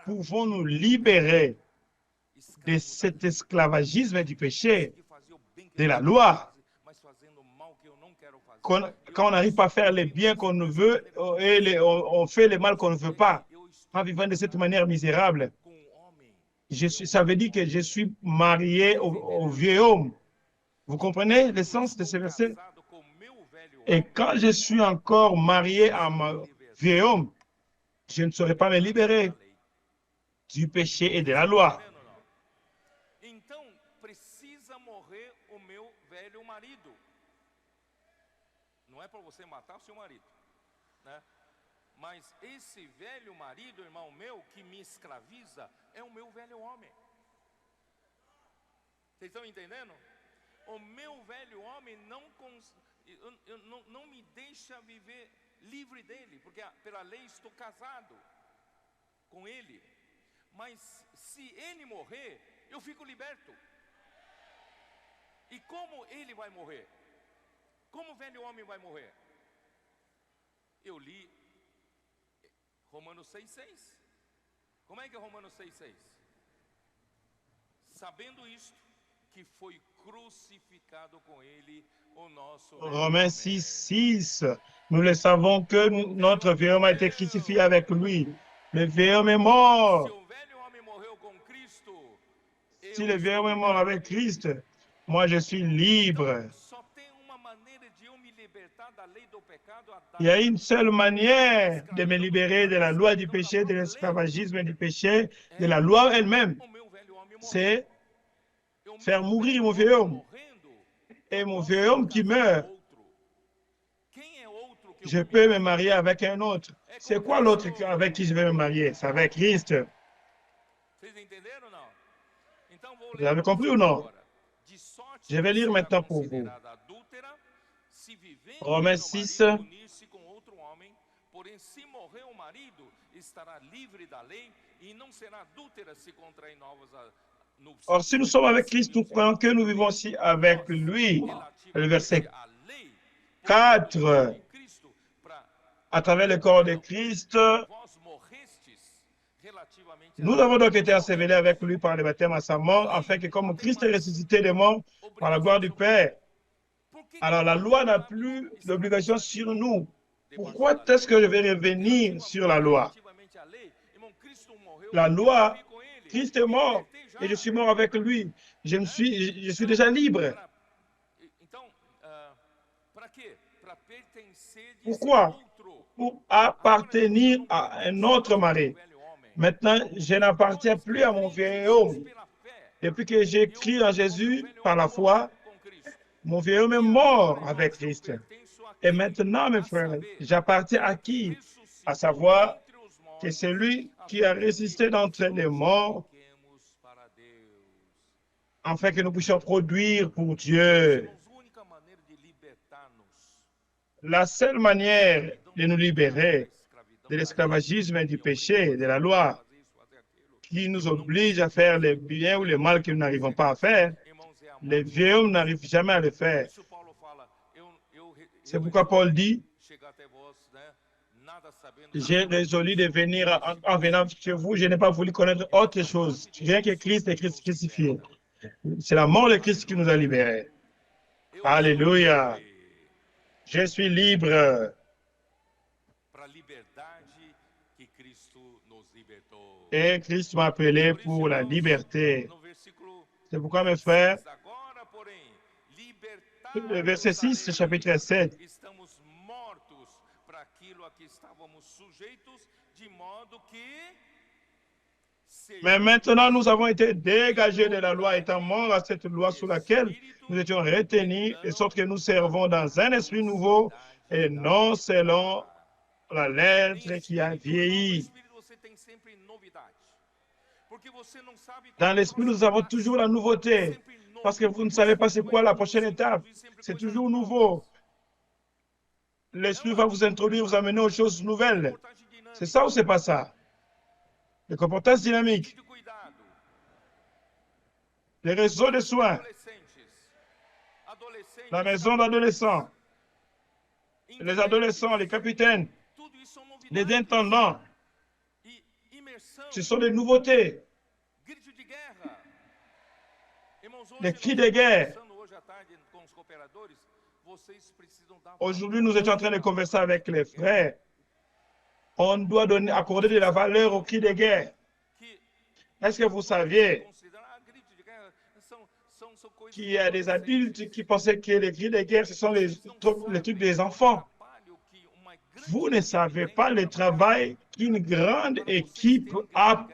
pouvons nous libérer de cet esclavagisme du péché, de la loi, quand on n'arrive pas à faire le bien qu'on veut et on fait le mal qu'on ne veut pas, en vivant de cette manière misérable. Ça veut dire que je suis marié au vieux homme. Vous comprenez le sens de ce verset? Et quand je suis encore marié à mon vieux homme, je ne saurais pas me libérer du péché et de la loi. Não é para você matar o seu marido, né? Mas esse velho marido, irmão meu, que me escraviza, é o meu velho homem. Vocês estão entendendo? O meu velho homem não me deixa viver livre dele, porque pela lei estou casado com ele. Mas se ele morrer, eu fico liberto. E como ele vai morrer? Como o velho homem vai morrer? Eu li Romanos 6,6. Como é que é Romanos 6,6? Sabendo isto, que foi crucificado com ele o nosso... Romains 6,6. Nous le savons que notre vieux homme a été crucifié avec lui. Le vieux homme est mort. Si le vieux homme est mort avec Christ, moi je suis libre. Il y a une seule manière de me libérer de la loi du péché, de l'esclavagisme du péché, de la loi elle-même. C'est faire mourir mon vieux homme. Et mon vieux homme qui meurt, je peux me marier avec un autre. C'est quoi l'autre avec qui je vais me marier? C'est avec Christ. Vous avez compris ou non? Je vais lire maintenant pour vous. Romains 6. Or, si nous sommes avec Christ, nous croyons que nous vivons aussi avec lui. Le verset 4. À travers le corps de Christ, nous avons donc été ensevelés avec lui par le baptême à sa mort, afin que comme Christ est ressuscité des morts par la gloire du Père, alors la loi n'a plus d'obligation sur nous. Pourquoi est-ce que je vais revenir sur la loi? La loi, Christ est mort et je suis mort avec lui. Je suis déjà libre. Pourquoi? Pour appartenir à un autre mari. Maintenant, je n'appartiens plus à mon vieil homme. Depuis que j'ai cru en Jésus par la foi, mon vieil homme est mort avec Christ. Et maintenant, mes frères, j'appartiens à qui? À savoir que c'est lui qui a résisté d'entre les morts, afin que nous puissions produire pour Dieu. La seule manière de nous libérer de l'esclavagisme et du péché, de la loi, qui nous oblige à faire le bien ou le mal que nous n'arrivons pas à faire, les vieux hommes n'arrivent jamais à le faire. C'est pourquoi Paul dit, j'ai résolu de venir en venant chez vous, je n'ai pas voulu connaître autre chose, rien que Christ et Christ crucifié. C'est la mort de Christ qui nous a libérés. Alléluia. Je suis libre. Et Christ m'a appelé pour la liberté. C'est pourquoi, mes frères, le verset 6, chapitre 7. Mais maintenant, nous avons été dégagés de la loi, étant morts à cette loi sous laquelle nous étions retenus, de sorte que nous servons dans un esprit nouveau et non selon la lettre qui a vieilli. Dans l'esprit, nous avons toujours la nouveauté, parce que vous ne savez pas c'est quoi la prochaine étape. C'est toujours nouveau. L'esprit va vous introduire, vous amener aux choses nouvelles. C'est ça ou c'est pas ça? Les comportements dynamiques, les réseaux de soins, la maison d'adolescents, les adolescents, les capitaines, les intendants. Ce sont des nouveautés. Les cris de guerre. Aujourd'hui, nous étions en train de converser avec les frères. On doit accorder de la valeur aux cris de guerre. Est-ce que vous saviez qu'il y a des adultes qui pensaient que les cris de guerre, ce sont les trucs des enfants? Vous ne savez pas le travail qu'une grande équipe a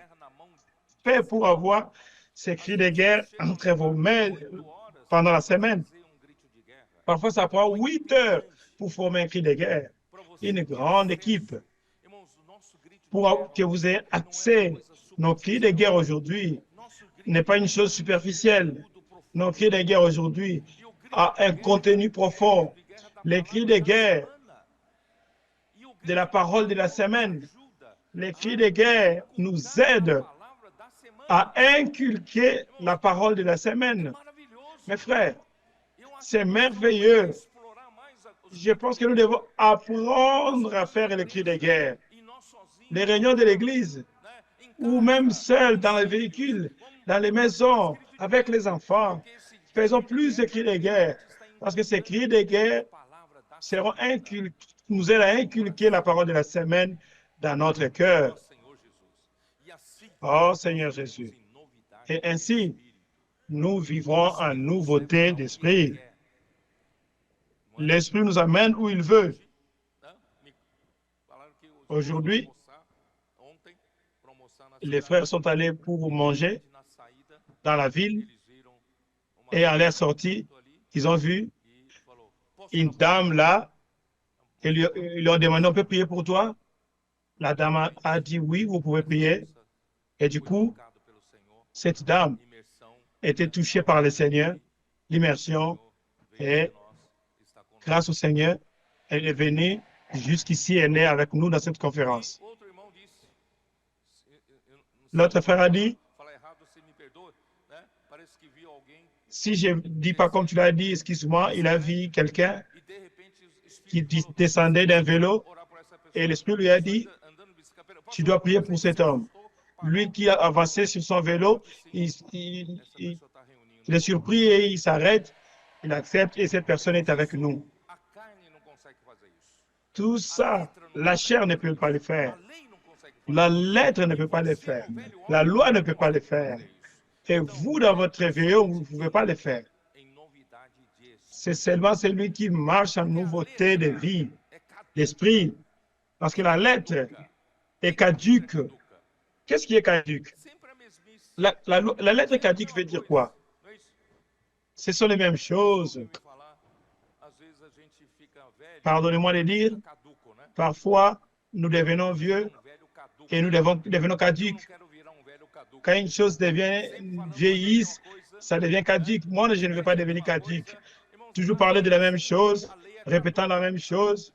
fait pour avoir ces cris de guerre entre vos mains pendant la semaine. Parfois, ça prend 8 heures pour former un cri de guerre. Une grande équipe. Pour que vous ayez accès, nos cris de guerre aujourd'hui n'est pas une chose superficielle. Nos cris de guerre aujourd'hui ont un contenu profond. Les cris de guerre de la parole de la semaine, les cris de guerre nous aident à inculquer la parole de la semaine. Mes frères, c'est merveilleux. Je pense que nous devons apprendre à faire les cris de guerre. Les réunions de l'Église, ou même seuls dans les véhicules, dans les maisons, avec les enfants, faisons plus de cris de guerre, parce que ces cris de guerre seront nous aident à inculquer la parole de la semaine dans notre cœur. Oh Seigneur Jésus. Et ainsi, nous vivrons en nouveauté d'esprit. L'Esprit nous amène où il veut. Aujourd'hui, les frères sont allés pour manger dans la ville et à leur sortie, ils ont vu une dame là et ils lui ont demandé, on peut prier pour toi? La dame a dit oui, vous pouvez prier. Et du coup, cette dame était touchée par le Seigneur, l'immersion, et grâce au Seigneur, elle est venue jusqu'ici, elle est avec nous dans cette conférence. L'autre frère a dit, si je ne dis pas comme tu l'as dit, excuse-moi, il a vu quelqu'un qui descendait d'un vélo et l'Esprit lui a dit, tu dois prier pour cet homme. Lui qui a avancé sur son vélo, il est surpris et il s'arrête, il accepte et cette personne est avec nous. Tout ça, la chair ne peut pas le faire. La lettre ne peut pas le faire. La loi ne peut pas le faire. Et vous, dans votre vélo, vous ne pouvez pas le faire. C'est seulement celui qui marche en nouveauté de vie, d'esprit. Parce que la lettre est caduque. Qu'est-ce qui est caduque? La lettre caduque veut dire quoi? Ce sont les mêmes choses. Pardonnez-moi de dire, parfois, nous devenons vieux et nous devenons caduques. Quand une chose devient vieillisse, ça devient caduque. Moi, je ne veux pas devenir caduque. Toujours parler de la même chose, répétant la même chose.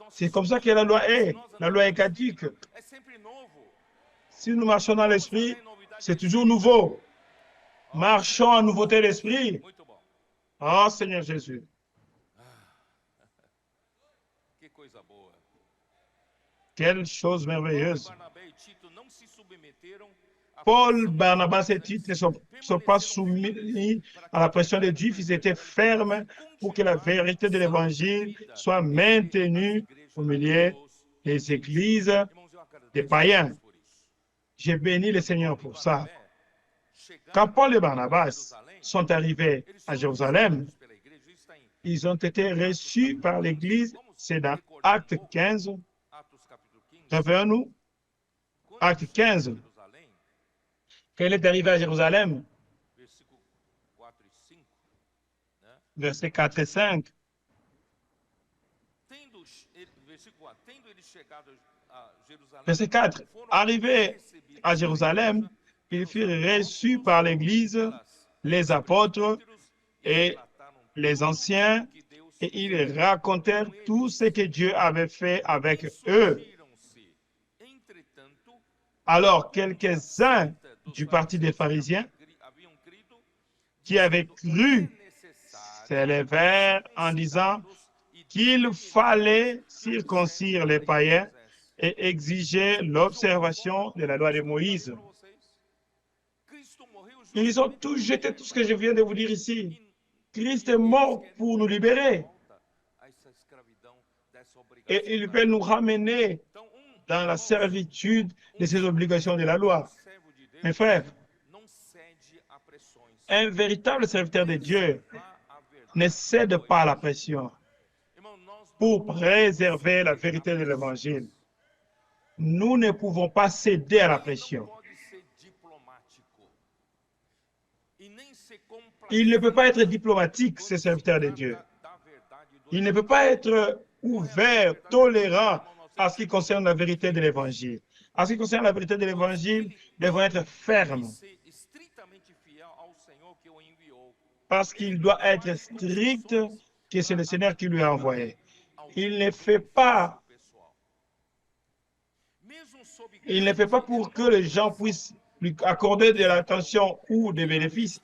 C'est comme ça que la loi est. La loi est caduque. Si nous marchons dans l'esprit, c'est toujours nouveau. Marchons en nouveauté d'esprit. Oh Seigneur Jésus. Quelle chose merveilleuse. Paul, Barnabas et Tite ne sont pas soumis à la pression des Juifs. Ils étaient fermes pour que la vérité de l'Évangile soit maintenue au milieu des églises. des païens. J'ai béni le Seigneur pour ça. Quand Paul et Barnabas sont arrivés à Jérusalem, ils ont été reçus par l'Église. C'est dans Acte 15. Rappelons-nous, Acte 15. Quand il est arrivé à Jérusalem, versets 4 et 5. Verset 4. Arrivé à Jérusalem, ils furent reçus par l'Église, les apôtres et les anciens, et ils racontèrent tout ce que Dieu avait fait avec eux. Alors, quelques-uns du parti des pharisiens qui avaient cru s'élevèrent en disant qu'il fallait circoncire les païens et exiger l'observation de la loi de Moïse. Ils ont tous jeté tout ce que je viens de vous dire ici. Christ est mort pour nous libérer. Et il peut nous ramener dans la servitude de ces obligations de la loi. Mes frères, un véritable serviteur de Dieu ne cède pas à la pression pour préserver la vérité de l'Évangile. Nous ne pouvons pas céder à la pression. Il ne peut pas être diplomatique, ce serviteur de Dieu. Il ne peut pas être ouvert, tolérant en ce qui concerne la vérité de l'Évangile. En ce qui concerne la vérité de l'Évangile, nous devons être fermes. Parce qu'il doit être strict, que c'est le Seigneur qui lui a envoyé. Il ne fait pas pour que les gens puissent lui accorder de l'attention ou des bénéfices.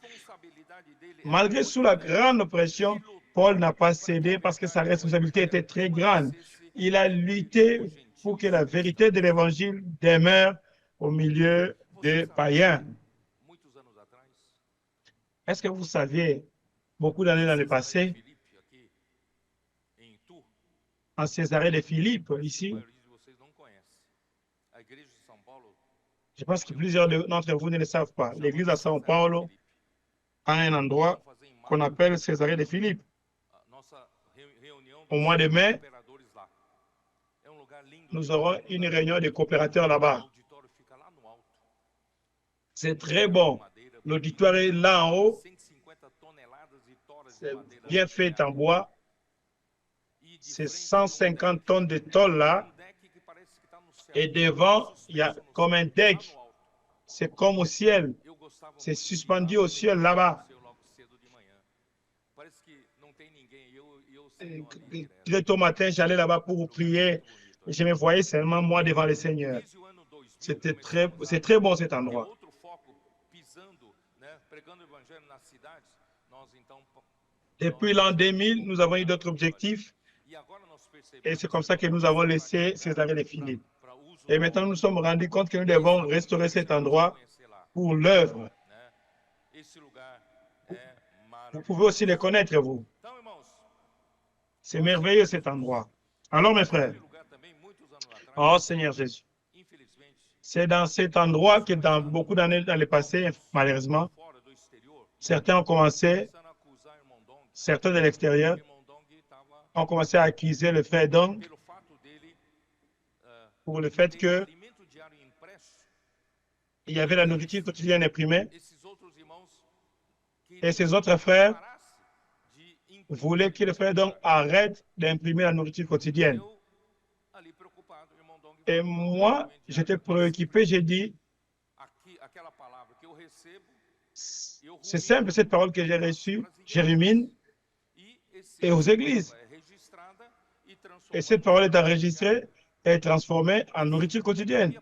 Malgré sous la grande pression, Paul n'a pas cédé parce que sa responsabilité était très grande. Il a lutté pour que la vérité de l'Évangile demeure au milieu des païens. Est-ce que vous saviez, beaucoup d'années dans le passé, en Césarée de Philippe, ici, je pense que plusieurs d'entre vous ne le savent pas, l'église à São Paulo a un endroit qu'on appelle Césarée de Philippe. Au mois de mai, nous aurons une réunion de coopérateurs là-bas. C'est très bon. L'auditoire est là en haut. C'est bien fait en bois. C'est 150 tonnes de tôle là. Et devant, il y a comme un deck. C'est comme au ciel. C'est suspendu au ciel là-bas. Très tôt matin, j'allais là-bas pour prier. Je me voyais seulement moi devant le Seigneur. C'est très bon cet endroit. Depuis l'an 2000, nous avons eu d'autres objectifs. Et c'est comme ça que nous avons laissé Césarée de Philippe. Et maintenant, nous nous sommes rendus compte que nous devons restaurer cet endroit pour l'œuvre. Vous pouvez aussi le connaître, vous. C'est merveilleux cet endroit. Alors, mes frères, oh Seigneur Jésus, c'est dans cet endroit que dans beaucoup d'années dans le passé, malheureusement, certains ont commencé, certains de l'extérieur, ont commencé à accuser le frère Dong pour le fait qu'il y avait la nourriture quotidienne imprimée et ses autres frères voulaient que le frère Dong arrête d'imprimer la nourriture quotidienne. Et moi, j'étais préoccupé, j'ai dit, c'est simple cette parole que j'ai reçue, je rumine, et aux églises. Et cette parole est enregistrée et transformée en nourriture quotidienne.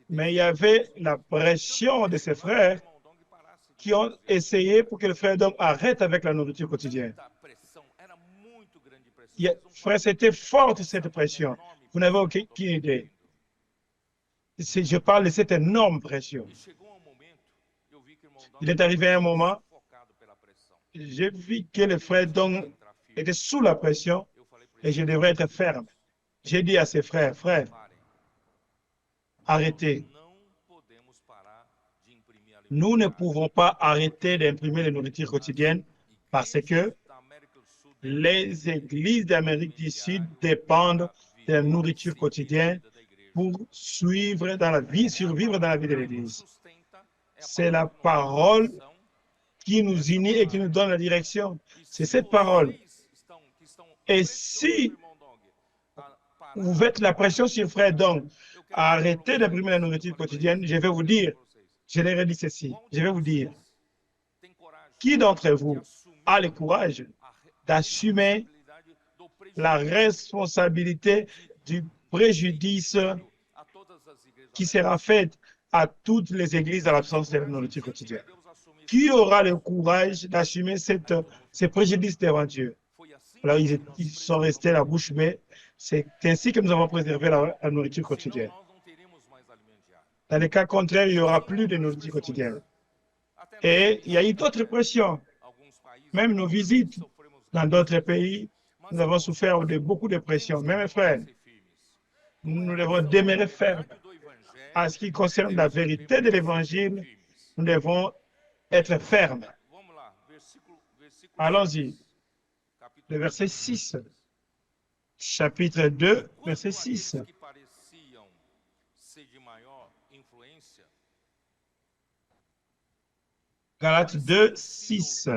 Mais il y avait la pression de ses frères qui ont essayé pour que le frère Dong arrête avec la nourriture quotidienne. Frère, c'était forte cette pression. Vous n'avez aucune idée. Je parle de cette énorme pression. Il est arrivé un moment, j'ai vu que le frère Dong était sous la pression et je devrais être ferme. J'ai dit à ses frères, frères, arrêter. não podemos parar de imprimir alimento Nous ne diário. pouvons pas arrêter d'imprimer les nourritures quotidiennes parce que Igrejas da América do Sul les églises d'Amérique du Sud dépendent de la nourriture quotidienne pour suivre dans la vie, survivre dans la vie de l'Église. C'est la parole qui nous unit et qui nous donne la direction. C'est cette parole. Et si vous faites la pression sur Frère Dong, arrêtez d'imprimer la nourriture quotidienne, je vais vous dire, je leur ai dit ceci, je vais vous dire, qui d'entre vous a le courage d'assumer la responsabilité du préjudice qui sera fait à toutes les églises à l'absence de la nourriture quotidienne? Qui aura le courage d'assumer ce préjudice devant Dieu? Alors, ils sont restés la bouche bée. C'est ainsi que nous avons préservé la nourriture quotidienne. Dans le cas contraire, il n'y aura plus de nourriture quotidienne. Et il y a eu d'autres pressions. Même nos visites dans d'autres pays, nous avons souffert de beaucoup de pressions. Mais mes frères, nous devons demeurer fermes. En ce qui concerne la vérité de l'Évangile, nous devons être fermes. Allons-y. Le verset 6. Chapitre 2, verset 6. Galates 2, 6.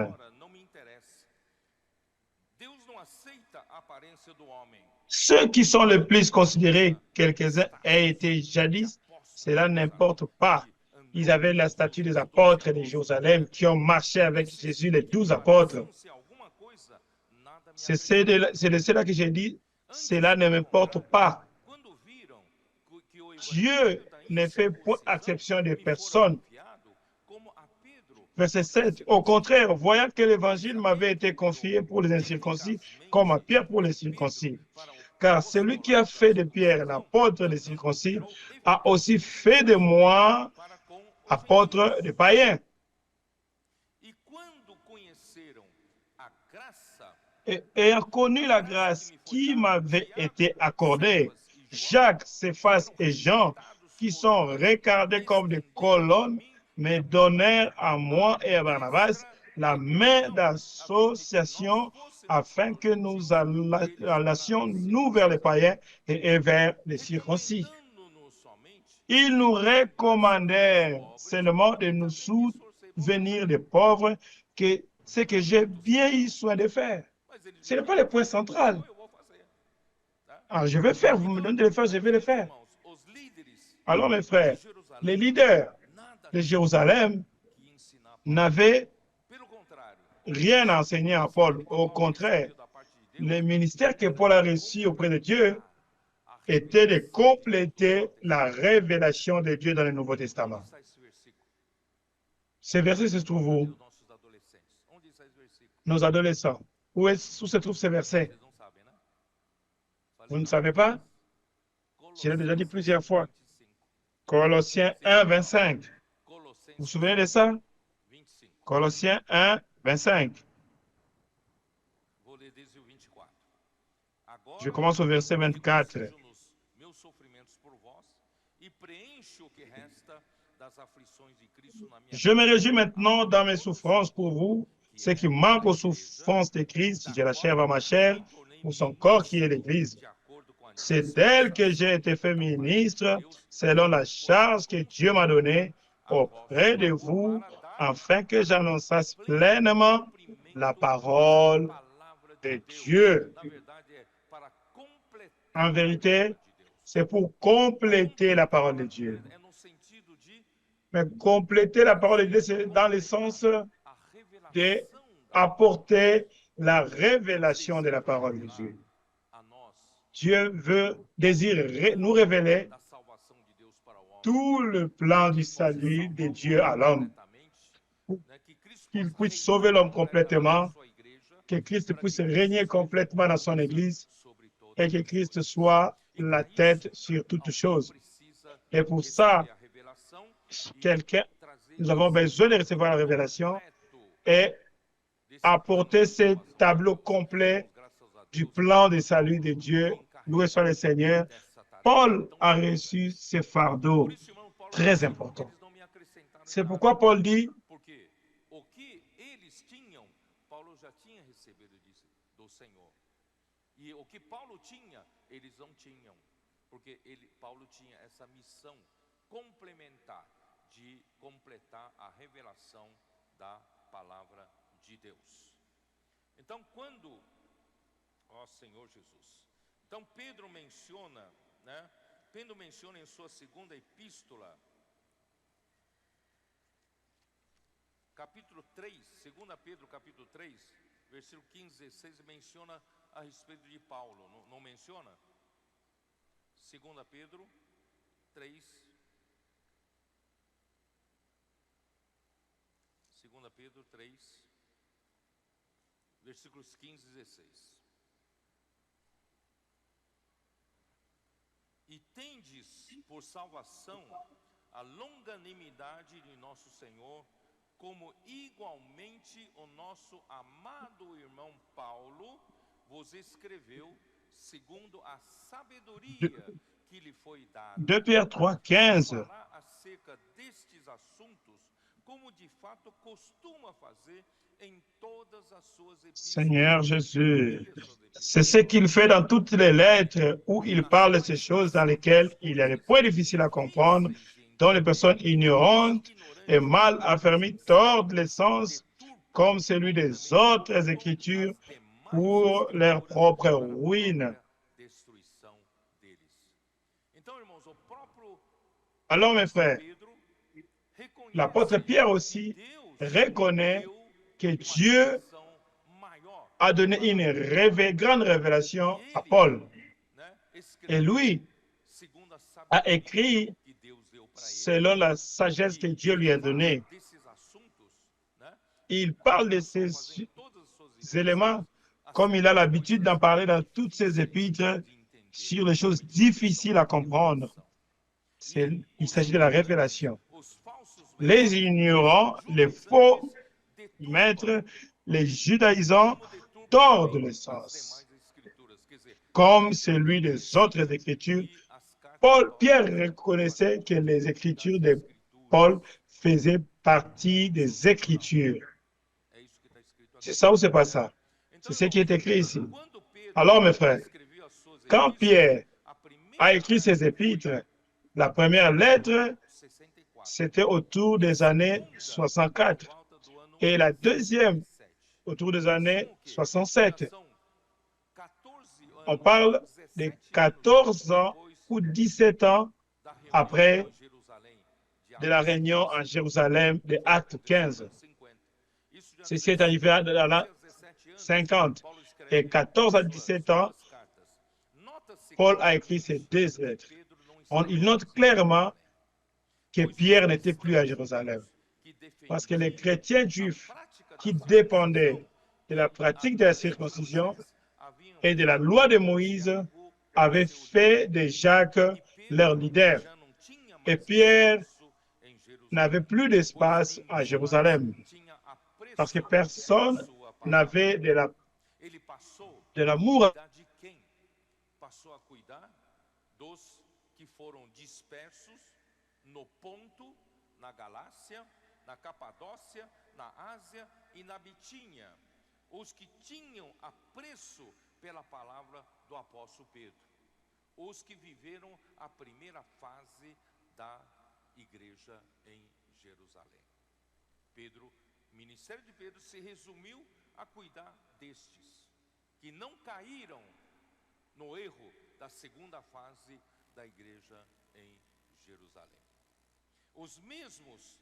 Ceux qui sont les plus considérés, quelques-uns aient été jadis, cela n'importe pas. Ils avaient la statue des apôtres de Jérusalem qui ont marché avec Jésus, les 12 apôtres. C'est de cela que j'ai dit, cela ne m'importe pas. Dieu ne fait point exception de personne. Verset 7. Au contraire, voyant que l'évangile m'avait été confié pour les incirconcis, comme à Pierre pour les circoncis. Car celui qui a fait de Pierre l'apôtre des circoncis a aussi fait de moi apôtre des païens. Et a connu la grâce qui m'avait été accordée, Jacques, Céphas et Jean, qui sont regardés comme des colonnes, me donnèrent à moi et à Barnabas la main d'association afin que nous allassions nous vers les païens et vers les circoncis. Ils nous recommandèrent seulement de nous souvenir des pauvres, que ce que j'ai bien eu soin de faire. Ce n'est pas le point central. Alors, je vais faire, vous me donnez de le faire, je vais le faire. Alors, mes frères, les leaders de Jérusalem n'avaient rien enseigné à Paul. Au contraire, le ministère que Paul a reçu auprès de Dieu était de compléter la révélation de Dieu dans le Nouveau Testament. Ce verset se trouve où? Nos adolescents. Où se trouve ce verset? Vous ne savez pas? Je l'ai déjà dit plusieurs fois. Colossiens 1, 25. Vous vous souvenez de ça? Colossiens 1, 25. Je commence au verset 24. Je me réjouis maintenant dans mes souffrances pour vous, ce qui manque aux souffrances de Christ, j'ai la chair à ma chair, pour son corps qui est l'Église. C'est d'elle que j'ai été fait ministre, selon la charge que Dieu m'a donnée auprès de vous, afin que j'annonçasse pleinement la parole de Dieu. En vérité, c'est pour compléter la parole de Dieu. Mais compléter la parole de Dieu, c'est dans le sens d'apporter la révélation de la parole de Dieu. Dieu désire nous révéler tout le plan du salut de Dieu à l'homme, pour qu'il puisse sauver l'homme complètement, que Christ puisse régner complètement dans son Église et que Christ soit la tête sur toutes choses. Et pour ça, nous avons besoin de recevoir la révélation et apporter ce tableau complet du plan de salut de Dieu. Loué soit le Seigneur. Paul a reçu ces fardeaux Por isso, irmão, Paulo très diz, importants. eles não me acrescentaram C'est em pourquoi nada. Paul dit, Porque o que eles tinham, Paulo já tinha recebido do Senhor. E o que Paulo tinha, eles não tinham. Porque Paulo tinha essa missão complementar de completar a revelação da palavra de Deus. Então, ó Senhor Jesus, então Pedro menciona, né? Pedro menciona em sua segunda epístola, capítulo 3, 2 Pedro capítulo 3, versículo 15, 16, menciona a respeito de Paulo, não menciona? 2 Pedro 3, 2 Pedro 3, versículos 15 e 16. E tendes por salvação a longanimidade de nosso Senhor, como igualmente o nosso amado irmão Paulo vos escreveu, segundo a sabedoria que lhe foi dada. 2 Pierre 3, 15. Falar acerca destes assuntos, como de fato costuma fazer em todas as suas epístolas. Seigneur Jésus, c'est ce qu'il fait dans toutes les lettres où il parle de ces choses dans lesquelles il y a des points difficiles à comprendre, dont les personnes ignorantes et mal affermies tordent les sens comme celui des autres écritures pour leur propre ruine. Alors, mes frères, l'apôtre Pierre aussi reconnaît que Dieu a donné une grande révélation à Paul. Et lui a écrit selon la sagesse que Dieu lui a donnée. Il parle de ces éléments comme il a l'habitude d'en parler dans toutes ses épîtres sur les choses difficiles à comprendre. Il s'agit de la révélation. Les ignorants, les faux maîtres, les judaïsants tordent le sens, comme celui des autres écritures. Pierre reconnaissait que les écritures de Paul faisaient partie des écritures. C'est ça ou c'est pas ça? C'est ce qui est écrit ici. Alors, mes frères, quand Pierre a écrit ses épîtres, la première lettre, c'était autour des années 64 et la deuxième autour des années 67. On parle de 14 ans ou 17 ans après de la réunion en Jérusalem des Actes 15. Ceci est arrivé dans l'an 50. Et 14 à 17 ans, Paul a écrit ces deux lettres. Il note clairement que Pierre n'était plus à Jérusalem. Parce que les chrétiens juifs qui dépendaient de la pratique de la circoncision et de la loi de Moïse avaient fait de Jacques leur leader. Et Pierre n'avait plus d'espace à Jérusalem. Parce que personne n'avait de l'amour. No Ponto, na Galácia, na Capadócia, na Ásia e na Bitínia, os que tinham apreço pela palavra do apóstolo Pedro, os que viveram a primeira fase da igreja em Jerusalém. O ministério de Pedro se resumiu a cuidar destes, que não caíram no erro da segunda fase da igreja em Jerusalém. Os mesmos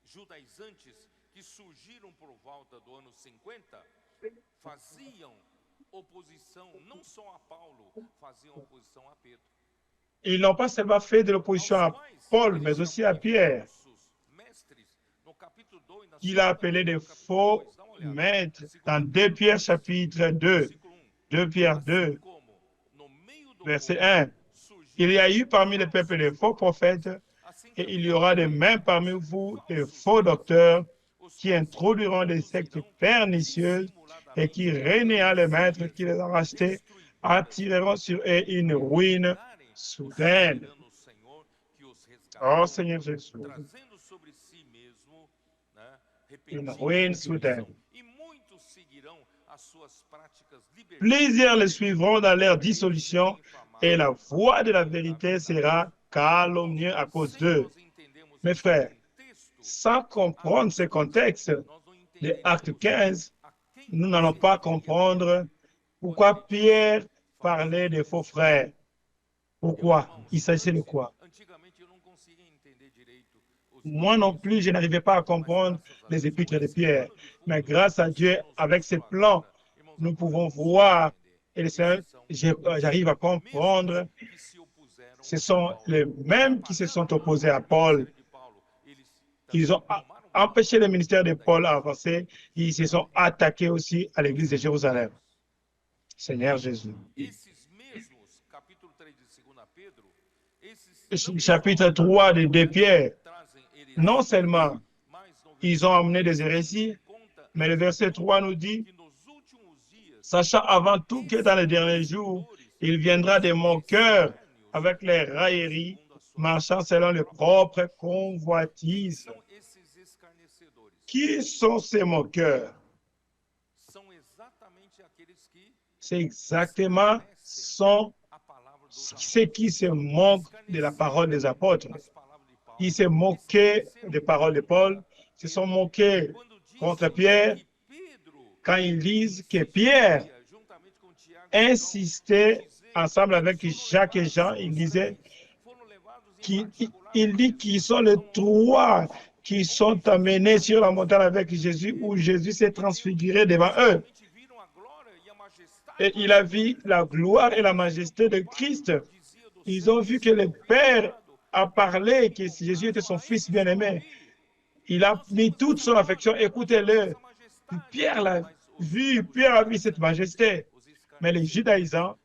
judaizantes que surgiram por volta do ano 50 faziam oposição não só a Paulo, faziam oposição a Pedro. Ils n'ont pas seulement fait de l'opposition à Paul, mais aussi à Pierre. Il a appelé des faux maîtres dans 2 Pierre chapitre 2, 2 Pierre 2, verset 1. Il y a eu parmi le peuple des faux prophètes, et il y aura de même parmi vous des faux docteurs qui introduiront des sectes pernicieuses et qui, régnant les maîtres qui les ont rachetés, attireront sur eux une ruine soudaine. será o Senhor que os Oh resgatou, Seigneur Jésus, trazendo sobre si mesmo, né, une repentina ruine destruição. soudaine. E muitos seguirão as suas práticas libertinas, Plusieurs les suivront dans leur dissolution et la voix de la vérité sera calomnieuse à cause sem d'eux. nós entendermos Mes esse frères, contexto, sans comprendre ce contexte nós não de Acte entenderemos 15, a quem nous se n'allons pas referia comprendre quando pourquoi ele Pierre disse parlait des falsos faux frères. Pourquoi? irmãos. Il s'agissait de quoi? Antigamente eu não conseguia entender direito os Moi non plus, je n'arrivais pas à comprendre les épîtres de Pierre. Mais grâce à Dieu, avec ses plans, nous pouvons voir et le Seigneur, j'arrive à comprendre. que se opuseram Ce sont les mêmes qui se sont opposés à Paul. de Paulo, eles Ils ont empêché le ministère de Paul à avancer. Ils se sont attaqués aussi à l'église de Jérusalem. Seigneur Jésus. esses mesmos, capítulo 3 de 2 Pedro, esses Chapitre 3 de 2 Pierre, trazem non heresias, seulement mas no ils ont amené des hérésies, conta mais le verset 3 nous dit, que nos últimos dias sachant avant tout que dans les derniers jours, il viendra des moqueurs avec les railleries, marchant selon les propres convoitises. são esses escarnecedores. Qui sont ces moqueurs? São exatamente aqueles que C'est exactement a palavra dos ceux qui se moquent de la parole des apôtres. as palavras de Paulo. Ils se moquaient des paroles de Paul, se sont moqués Quando dizem contre Pierre que Pedro quand ils disent que Pierre ia, juntamente com Tiago e João, insistait ensemble avec Jacques et Jean, il disait foram levados em qu'il particular il dit qu'ils sont les trois qui sont amenés sur la montagne avec Jésus, où Jésus s'est transfiguré devant eux. somente viram a glória e a majestade Et il a vu la gloire et la majesté de Christ. dizia do Ils ont vu que le Père a parlé, que Jésus était son Fils bien-aimé. Il a mis toute son affection. Écoutez-le. Pierre l'a vu, Pierre a vu cette majesté. os Mais les judaïsants,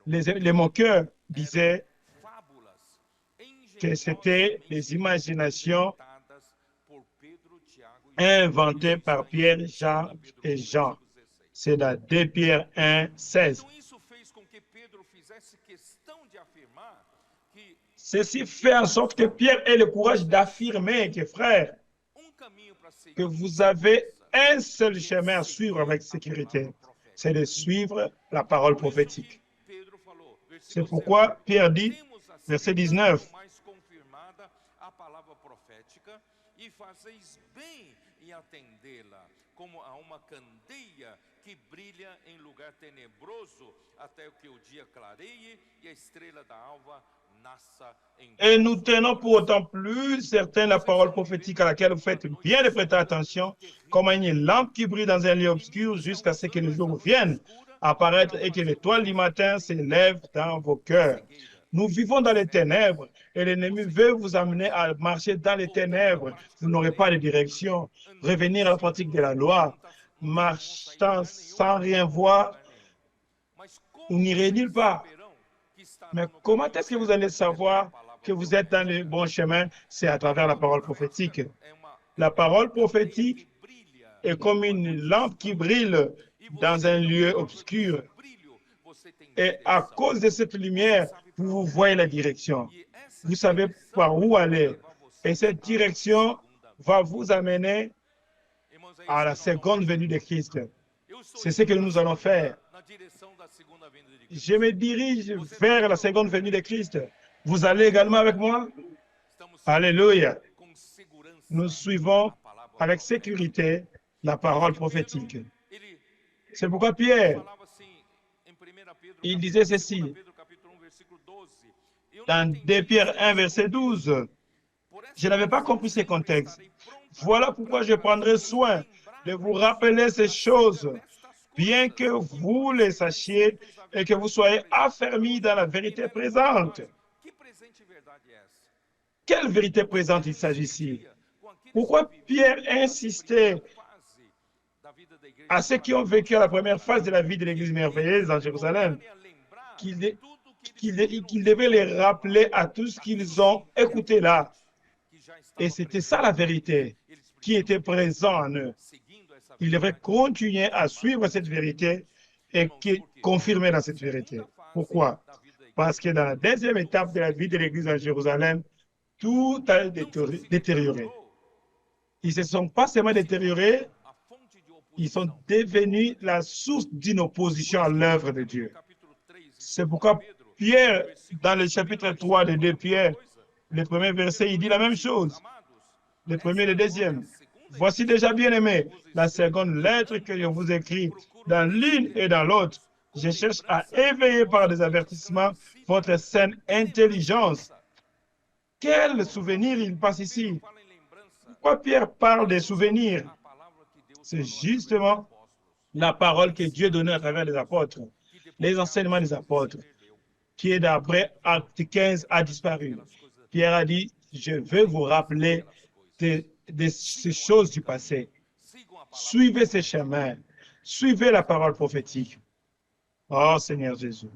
disseram les moqueurs, disaient fábulas que c'était des imaginations inventadas por Pedro, Tiago e inventées par Pierre, Jean et Jean. C'est dans 2 Pierre 1, 16. Então isso fez com que Pedro fizesse questão de afirmar que Ceci fait en sorte que Pierre ait le courage d'affirmer que, frère, caminho para seguir que vous avez un seul chemin à suivre avec sécurité, c'est de suivre la parole prophétique. Pedro falou, C'est pourquoi Pierre dit, temos assim verset 19, mais confirmada a palavra profética e fazeis bem em atendê-la, como a uma candeia que brilha em lugar tenebroso, até que o dia clareie e a estrela da alva nasça em et nous tenons pour autant plus certain la parole prophétique à laquelle vous faites bien de prêter attention, comme une lampe qui brille dans un lieu obscur jusqu'à ce que le jour vienne apparaître et que l'étoile du matin s'élève dans vos cœurs. Nous vivons dans les ténèbres et l'ennemi veut vous amener à marcher dans les ténèbres. Vous n'aurez pas de direction. Revenir à la pratique de la loi, marchant sans rien voir, vous n'irez nulle part. Mais comment est-ce que vous allez savoir que vous êtes dans le bon chemin? C'est à travers la parole prophétique. La parole prophétique est comme une lampe qui brille dans un lieu obscur. Et à cause de cette lumière, vous voyez la direction. Vous savez par où aller. Et cette direction va vous amener à la seconde venue de Christ. C'est ce que nous allons faire. Je me dirige vers la seconde venue de Christ. Vous allez également avec moi? Alléluia. Nous suivons avec sécurité la parole prophétique. C'est pourquoi Pierre, il disait ceci dans 2 Pierre 1, verset 12. Je n'avais pas compris ce contexte. Voilà pourquoi je prendrai soin de vous rappeler ces choses, bien que vous les sachiez et que vous soyez affermis dans la vérité présente. Quelle vérité présente il s'agit ici? Pourquoi Pierre insistait à ceux qui ont vécu à la première phase de la vie de l'Église merveilleuse en Jérusalem qu'il devait les rappeler à tout ce qu'ils ont écouté là? Et c'était ça la vérité qui était présente en eux. Ils devraient continuer à suivre cette vérité et confirmer dans cette vérité. Pourquoi? Parce que dans la deuxième étape de la vie de l'Église à Jérusalem, tout a détérioré. Ils ne se sont pas seulement détériorés, ils sont devenus la source d'une opposition à l'œuvre de Dieu. C'est pourquoi Pierre, dans le chapitre 3 de 2 Pierre, le premier verset, il dit la même chose. Le premier et le deuxième. Voici déjà, bien-aimés, la seconde lettre que je vous écris dans l'une et dans l'autre. Je cherche à éveiller par des avertissements votre saine intelligence. Quel souvenir il passe ici? Pourquoi Pierre parle des souvenirs? C'est justement la parole que Dieu donnait à travers les apôtres, les enseignements des apôtres, qui est d'après Acte 15 a disparu. Pierre a dit, je veux vous rappeler de ces choses du passé. Suivez ces chemins, suivez la parole prophétique. Oh Seigneur Jésus.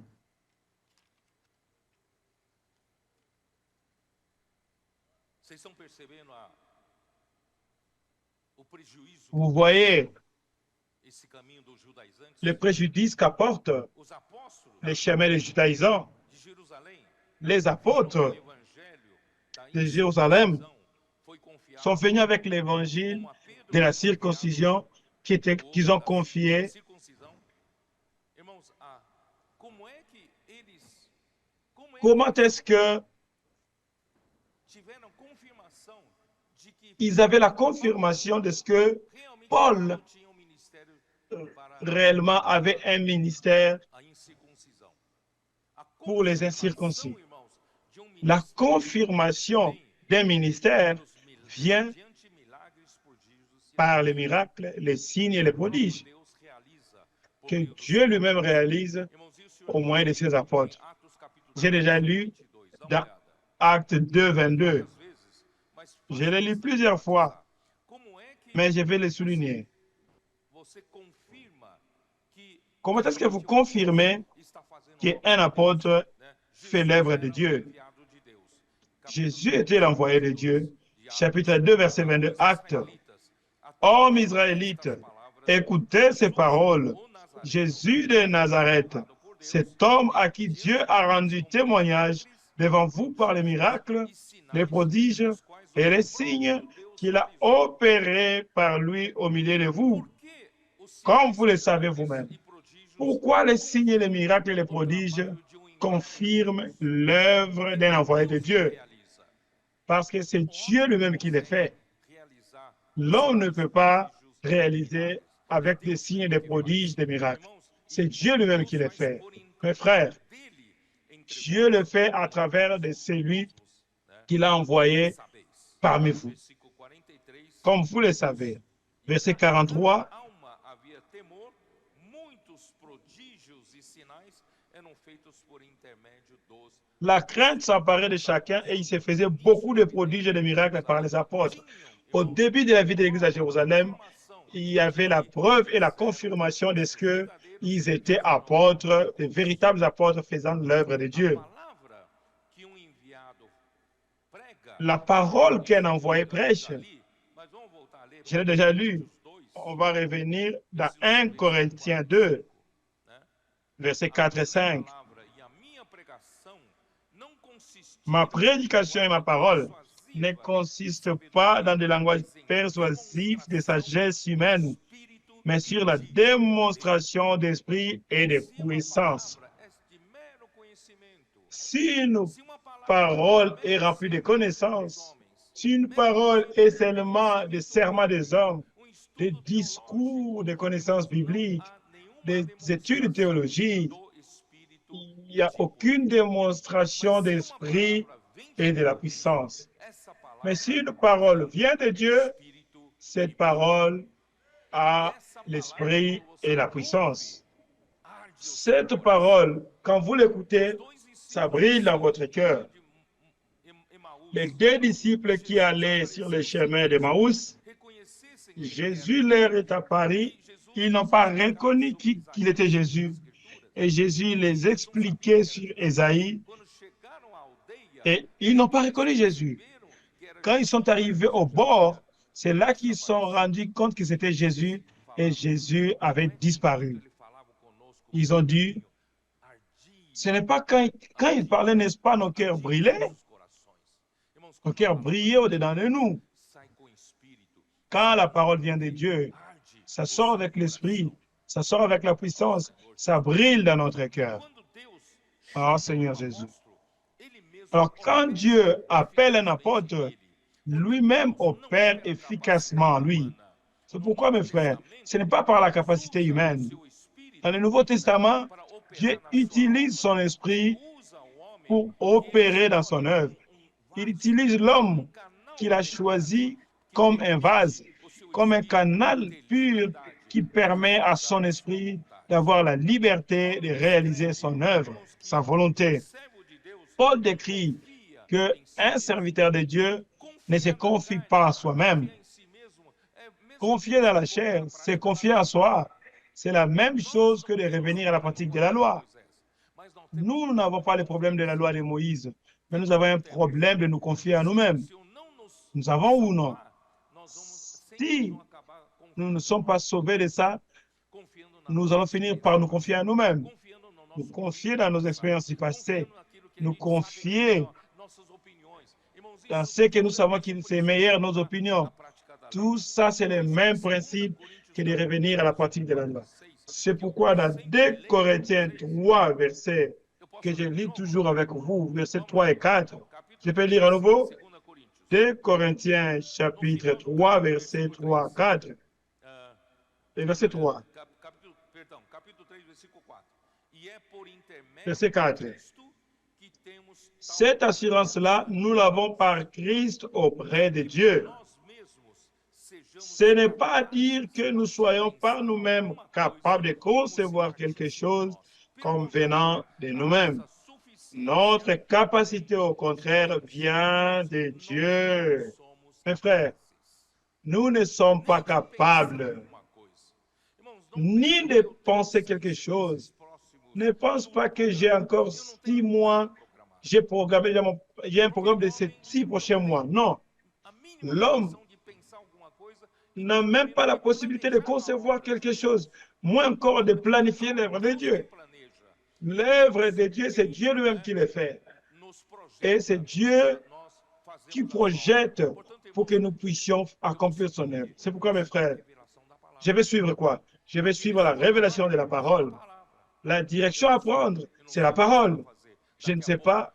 Vous voyez le préjudice qu'apportent les chemins des judaïsants, les apôtres de Jérusalem sont venus avec l'évangile de la circoncision qu'ils ont confié. Comment est-ce que ils avaient la confirmation de ce que Paul réellement avait un ministère pour les incirconcis? La confirmation d'un ministère vient par les miracles, les signes et les prodiges que Dieu lui-même réalise au moyen de ses apôtres. J'ai déjà lu dans Acte 2, 22. Je l'ai lu plusieurs fois, mais je vais le souligner. Comment est-ce que vous confirmez qu'un apôtre fait l'œuvre de Dieu? Jésus était l'envoyé de Dieu. Chapitre 2, verset 22, Acte. Hommes israélites, écoutez ces paroles. Jésus de Nazareth, cet homme à qui Dieu a rendu témoignage devant vous par les miracles, les prodiges et les signes qu'il a opérés par lui au milieu de vous, comme vous le savez vous-même. Pourquoi les signes, les miracles et les prodiges confirment l'œuvre d'un envoyé de Dieu? Parce que c'est Dieu lui-même qui les fait. L'homme ne peut pas réaliser avec des signes, des prodiges, des miracles. C'est Dieu lui-même qui les fait. Mes frères, Dieu le fait à travers de celui qu'il a envoyé parmi vous. Comme vous le savez, verset 43, la crainte s'emparait de chacun et il se faisait beaucoup de prodiges et de miracles par les apôtres. Au début de la vie de l'Église à Jérusalem, il y avait la preuve et la confirmation de ce qu'ils étaient apôtres, de véritables apôtres faisant l'œuvre de Dieu. La parole qu'un envoyé prêche, je l'ai déjà lu. On va revenir dans 1 Corinthiens 2, versets 4 et 5. Ma prédication et ma parole ne consistent pas dans des langages persuasifs de sagesse humaine, mais sur la démonstration d'esprit et de puissance. Si une parole est remplie de connaissances, si une parole est seulement des serments des hommes, des discours de connaissances bibliques, des études théologiques, il n'y a aucune démonstration d'esprit et de la puissance. Mais si une parole vient de Dieu, cette parole a l'esprit et la puissance. Cette parole, quand vous l'écoutez, ça brille dans votre cœur. Les deux disciples qui allaient sur le chemin de Maús, Jésus leur est apparu, ils n'ont pas reconnu qu'il était Jésus. Et Jésus les expliquait sur Ésaïe, et ils n'ont pas reconnu Jésus. Quand ils sont arrivés au bord, c'est là qu'ils se sont rendus compte que c'était Jésus, et Jésus avait disparu. Ils ont dû Ce n'est pas quand il parlait, n'est-ce pas, nos cœurs brillaient, nos cœurs brillaient au-dedans de nous. Quand la parole vient de Dieu, ça sort avec l'esprit, ça sort avec la puissance, ça brille dans notre cœur. Oh Seigneur Jésus. Alors quand Dieu appelle un apôtre, lui-même opère efficacement, lui. C'est pourquoi, mes frères, ce n'est pas par la capacité humaine. Dans le Nouveau Testament, Dieu utilise son esprit pour opérer dans son œuvre. Il utilise l'homme qu'il a choisi comme un vase, comme un canal pur qui permet à son esprit d'avoir la liberté de réaliser son œuvre, sa volonté. Paul décrit qu'un serviteur de Dieu ne se confie pas à soi-même. Confier dans la chair, c'est confier à soi. C'est la même chose que de revenir à la pratique de la loi. Nous n'avons pas le problème de la loi de Moïse, mais nous avons un problème de nous confier à nous-mêmes. Nous avons ou non? Si nous ne sommes pas sauvés de ça, nous allons finir par nous confier à nous-mêmes, nous confier dans nos expériences du passé, nous confier dans ce que nous savons qui est meilleur, nos opinions. Tout ça, c'est le même principe que de revenir à la pratique de la loi. C'est pourquoi dans 2 Corinthiens 3, versets que je lis toujours avec vous, versets 3 et 4, je peux lire à nouveau 2 Corinthiens chapitre 3, versets 3 à 4. Et verset 3. Verset 4. Cette assurance-là, nous l'avons par Christ auprès de Dieu. Ce n'est pas dire que nous soyons par nous-mêmes capables de concevoir quelque chose comme venant de nous-mêmes. Notre capacité, au contraire, vient de Dieu. Mes frères, nous ne sommes pas capables ni de penser quelque chose. Ne pense pas que j'ai encore 6 mois, j'ai un programme de ces 6 prochains mois. Non. L'homme n'a même pas la possibilité de concevoir quelque chose, moins encore de planifier l'œuvre de Dieu. L'œuvre de Dieu, c'est Dieu lui-même qui le fait. Et c'est Dieu qui projette pour que nous puissions accomplir son œuvre. C'est pourquoi, mes frères, je vais suivre quoi? Je vais suivre la révélation de la parole. La direction à prendre, c'est la parole. Je ne sais pas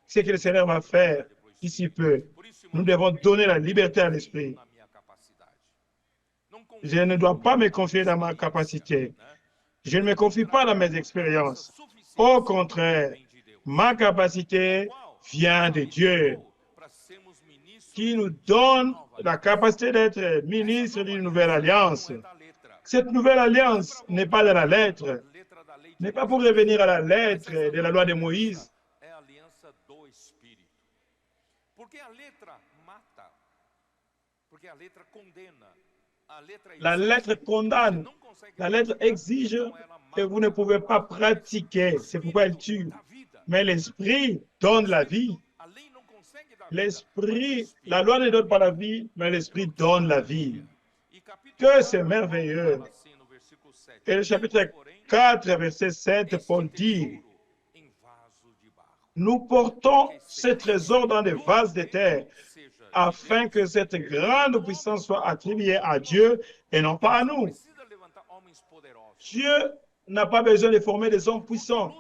ce que le Seigneur va faire d'ici peu. Nous devons donner la liberté à l'esprit. Je ne dois pas me confier dans ma capacité. Je ne me confie pas dans mes expériences. Au contraire, ma capacité vient de Dieu, qui nous donne la capacité d'être ministre d'une nouvelle alliance. Cette nouvelle alliance n'est pas dans la lettre, n'est pas pour revenir à la lettre de la loi de Moïse. La lettre condamne, la lettre exige et vous ne pouvez pas pratiquer. C'est pourquoi elle tue. Mais l'esprit donne la vie. L'esprit, la loi ne donne pas la vie, mais l'esprit donne la vie. Que c'est merveilleux. Et le chapitre 4, verset 7, Paul dit, nous portons ce trésor dans des vases de terre, afin que cette grande puissance soit attribuée à Dieu et non pas à nous. Dieu n'a pas besoin de former des hommes puissants.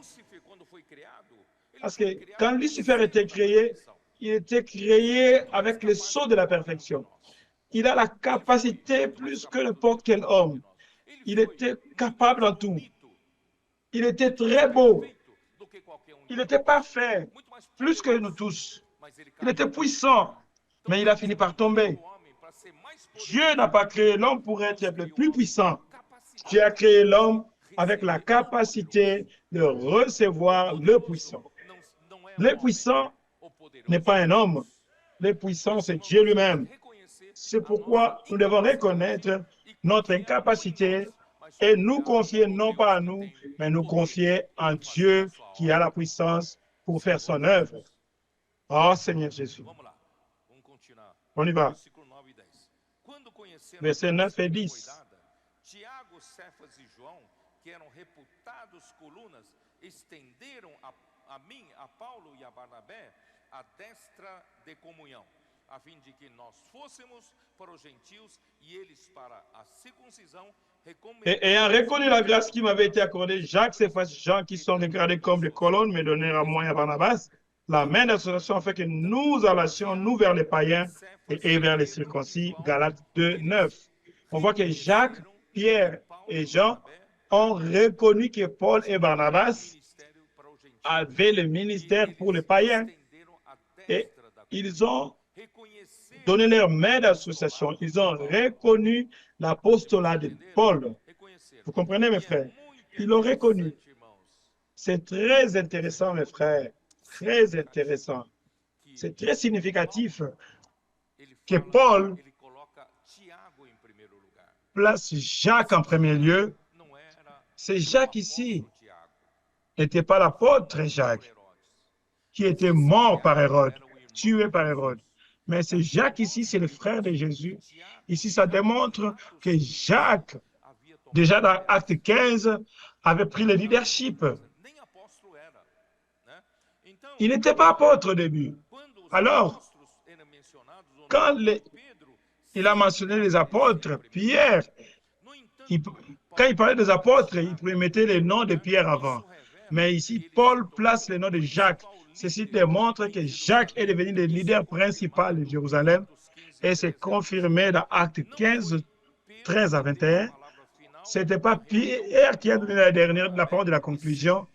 Parce que quand Lucifer était créé, il était créé avec le sceau de la perfection. Il a la capacité plus que n'importe quel homme. Il était capable en tout. Il était très beau. Il était parfait, plus que nous tous. Il était puissant, mais il a fini par tomber. Dieu n'a pas créé l'homme pour être le plus puissant. Dieu a créé l'homme avec la capacité de recevoir le puissant. Le puissant n'est pas un homme. Le puissant, c'est Dieu lui-même. C'est pourquoi nous devons reconnaître notre incapacité et nous confier non pas à nous, mais nous confier en Dieu qui a la puissance pour faire son œuvre. Oh Seigneur Jésus. On y va. Versets 9 et 10. estenderam a mim, a Paulo e a Barnabé, a destra de comunhão, a fim de que nós fôssemos para os gentios e eles para a circuncisão. Et ayant reconnu la grâce qui m'avait été accordée, Jacques, ces frères gens qui sont regardés comme des colonnes, me donnèrent à moi et à Barnabas la main d'association afin que nous allassions, nous, vers les païens et vers les circoncis. Galates 2, 9. On voit que Jacques, Pierre et Jean ont reconnu que Paul et Barnabas avaient le ministère pour les païens et ils ont donné leur main d'association. Ils ont reconnu l'apostolat de Paul. Vous comprenez, mes frères? Ils l'ont reconnu. C'est très intéressant, mes frères. Très intéressant. C'est très significatif que Paul place Jacques en premier lieu. C'est Jacques ici n'était pas l'apôtre Jacques qui était mort par Hérode, tué par Hérode. Mais c'est Jacques ici, c'est le frère de Jésus. Ici, ça démontre que Jacques, déjà dans Acte 15, avait pris le leadership. Il n'était pas apôtre au début. Alors, quand il a mentionné les apôtres, Pierre, quand il parlait des apôtres, il mettait les noms de Pierre avant. Mais ici, Paul place le nom de Jacques. Ceci démontre que Jacques est devenu le leader principal de Jérusalem et c'est confirmé dans Acte 15, 13 à 21. Ce n'était pas Pierre qui a donné la parole de la conclusion,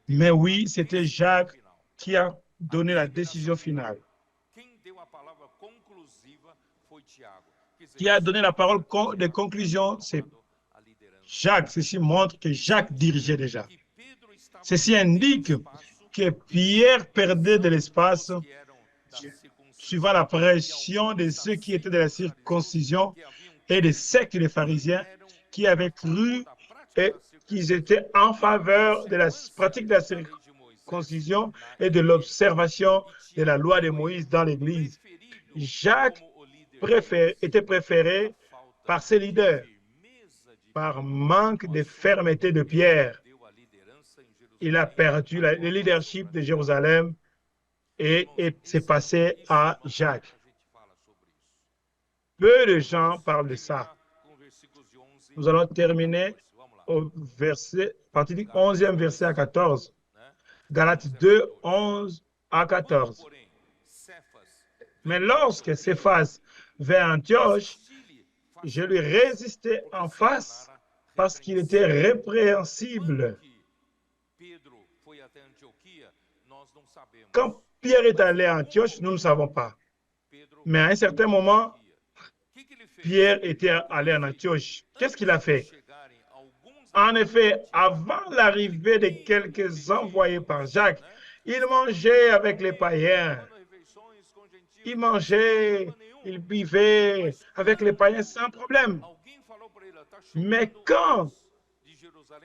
mais oui, c'était Jacques qui a donné la décision finale. Qui a donné la parole de conclusion, c'est Jacques. Ceci montre que Jacques dirigeait déjà. Ceci indique que Pierre perdait de l'espace suivant la pression de ceux qui étaient de la circoncision et des sectes des pharisiens qui avaient cru et qu'ils étaient en faveur de la pratique de la circoncision et de l'observation de la loi de Moïse dans l'Église. Jacques était préféré par ses leaders, par manque de fermeté de Pierre. Il a perdu le leadership de Jérusalem et s'est passé à Jacques. Peu de gens parlent de ça. Nous allons terminer au verset, à partir du 11e verset à 14. Galates 2, 11 à 14. Mais lorsque Céphas vint à Antioche, je lui résistais en face parce qu'il était répréhensible. Quand Pierre est allé à Antioche, nous ne savons pas. Mais à un certain moment, Pierre était allé à Antioche. Qu'est-ce qu'il a fait? En effet, avant l'arrivée de quelques envoyés par Jacques, il mangeait avec les païens. Il mangeait, il buvait avec les païens sans problème. Mais quand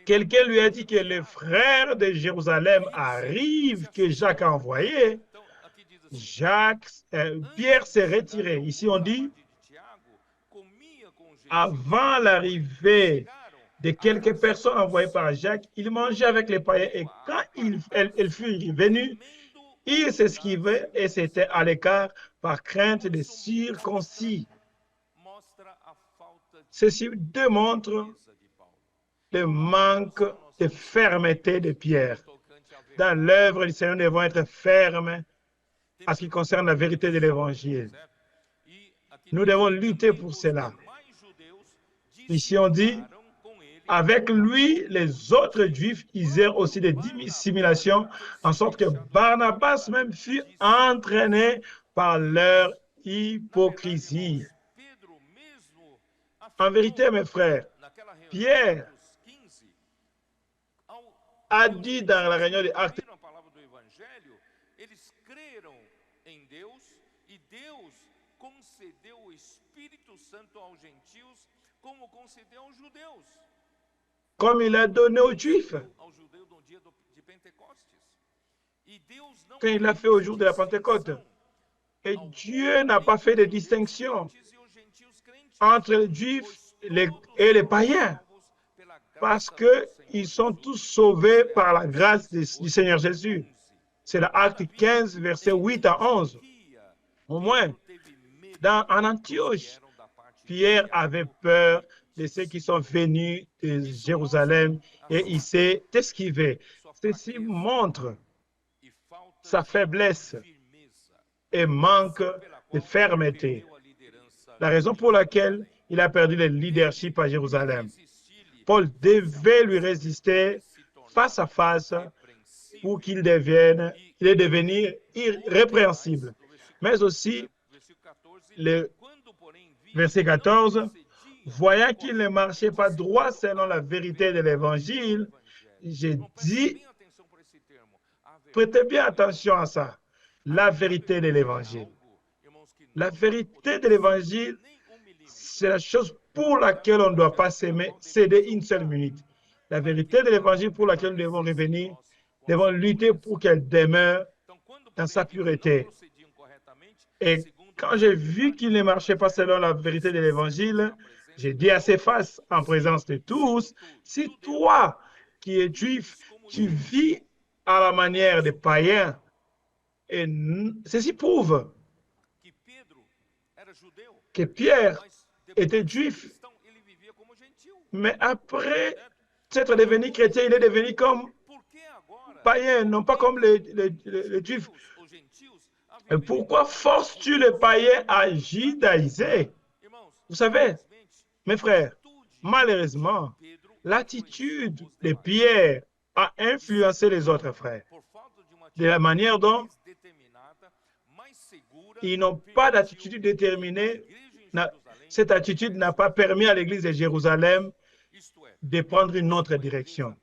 quelqu'un lui a dit que les frères de Jérusalem arrivent, que Jacques a envoyé, Pierre s'est retiré. Ici, on dit, avant l'arrivée de quelques personnes envoyées par Jacques, il mangeait avec les païens. Et quand il fut venu, il s'esquivait et s'était à l'écart par crainte des circoncis. Ceci démontre le manque de fermeté de Pierre. Dans l'œuvre du Seigneur, nous devons être fermes en ce qui concerne la vérité de l'Évangile. Nous devons lutter pour cela. Ici, on dit, avec lui, les autres Juifs usèrent aussi des dissimulations, en sorte que Barnabas même fut entraîné par leur hypocrisie. En vérité, mes frères, Pierre a dit dans la réunion des Actes, comme il a donné aux Juifs, quand il l'a fait au jour de la Pentecôte. Et Dieu n'a pas fait de distinction entre les Juifs et les païens, parce qu'il ils sont tous sauvés par la grâce du Seigneur Jésus. C'est l'Acte 15, versets 8 à 11. Au moins, en Antioche, Pierre avait peur de ceux qui sont venus de Jérusalem et il s'est esquivé. Ceci montre sa faiblesse et manque de fermeté. La raison pour laquelle il a perdu le leadership à Jérusalem. Paul devait lui résister face à face pour qu'il est devenu irrépréhensible. Mais aussi, le verset 14, voyant qu'il ne marchait pas droit selon la vérité de l'Évangile, j'ai dit, prêtez bien attention à ça, la vérité de l'Évangile. La vérité de l'Évangile, c'est la chose pour laquelle on ne doit pas céder une seule minute. La vérité de l'Évangile pour laquelle nous devons revenir, devons lutter pour qu'elle demeure dans sa pureté. Et quand j'ai vu qu'il ne marchait pas selon la vérité de l'Évangile, j'ai dit à ses faces, en présence de tous, si toi qui es juif, tu vis à la manière des païens, et ceci prouve que Pierre était juif, mais après s'être devenu chrétien, il est devenu comme païen, non pas comme les juifs. Et pourquoi forces-tu les païens à judaïser? Vous savez, mes frères, malheureusement, l'attitude de Pierre a influencé les autres frères. De la manière dont ils n'ont pas d'attitude déterminée, cette attitude n'a pas permis à l'Église de Jérusalem de prendre une autre direction.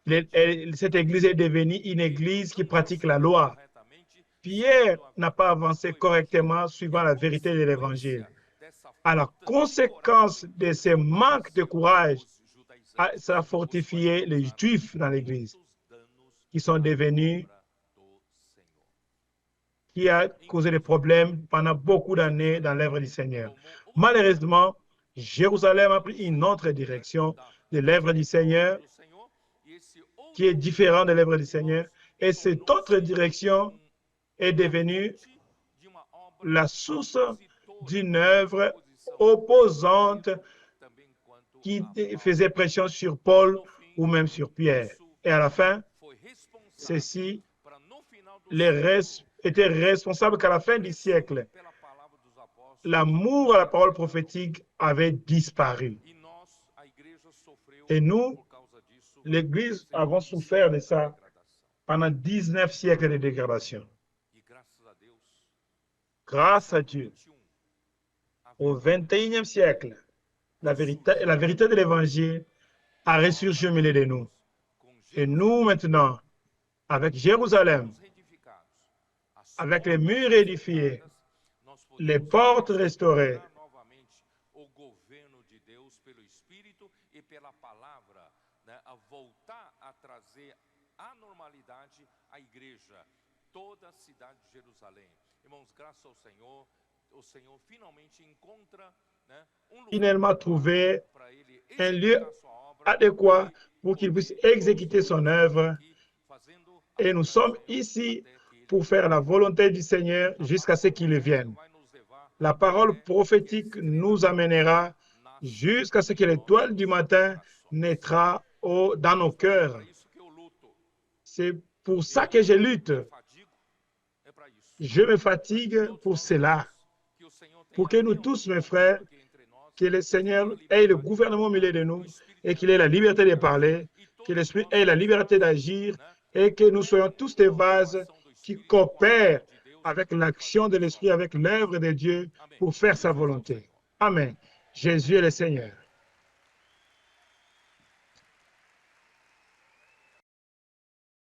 Cette Église est devenue une Église qui pratique la loi. Pierre n'a pas avancé correctement suivant la vérité de l'Évangile. À la conséquence de ce manque de courage, ça a fortifié les Juifs dans l'Église, qui sont devenus, qui a causé des problèmes pendant beaucoup d'années dans l'œuvre du Seigneur. Malheureusement, Jérusalem a pris une autre direction de l'œuvre du Seigneur, qui est différente de l'œuvre du Seigneur, et cette autre direction est devenue la source d'une œuvre opposante qui faisait pression sur Paul ou même sur Pierre. Et à la fin, ceci était responsable qu'à la fin du siècle, l'amour à la parole prophétique avait disparu. Et nous, l'Église, avons souffert de ça pendant 19 siècles de dégradation. Grâce à Dieu, au 21e siècle, la vérité de l'Évangile a ressurgi au milieu de nous. Et nous, maintenant, avec Jérusalem, avec les murs édifiés, les portes restaurées, toda a cidade de Jerusalém. Irmãos, graças ao Senhor, o Senhor finalmente encontra finalement trouvé un lieu adéquat pour qu'il puisse exécuter son œuvre. Et nous sommes ici pour faire la volonté du Seigneur jusqu'à ce qu'il vienne. La parole prophétique nous amènera jusqu'à ce que l'étoile du matin naîtra dans nos cœurs. C'est pour ça que je lutte. Je me fatigue pour cela. Pour que nous tous, mes frères, que le Seigneur ait le gouvernement au milieu de nous et qu'il ait la liberté de parler, que l'Esprit ait la liberté d'agir et que nous soyons tous des vases qui coopèrent avec l'action de l'Esprit, avec l'œuvre de Dieu pour faire sa volonté. Amen. Jésus est le Seigneur.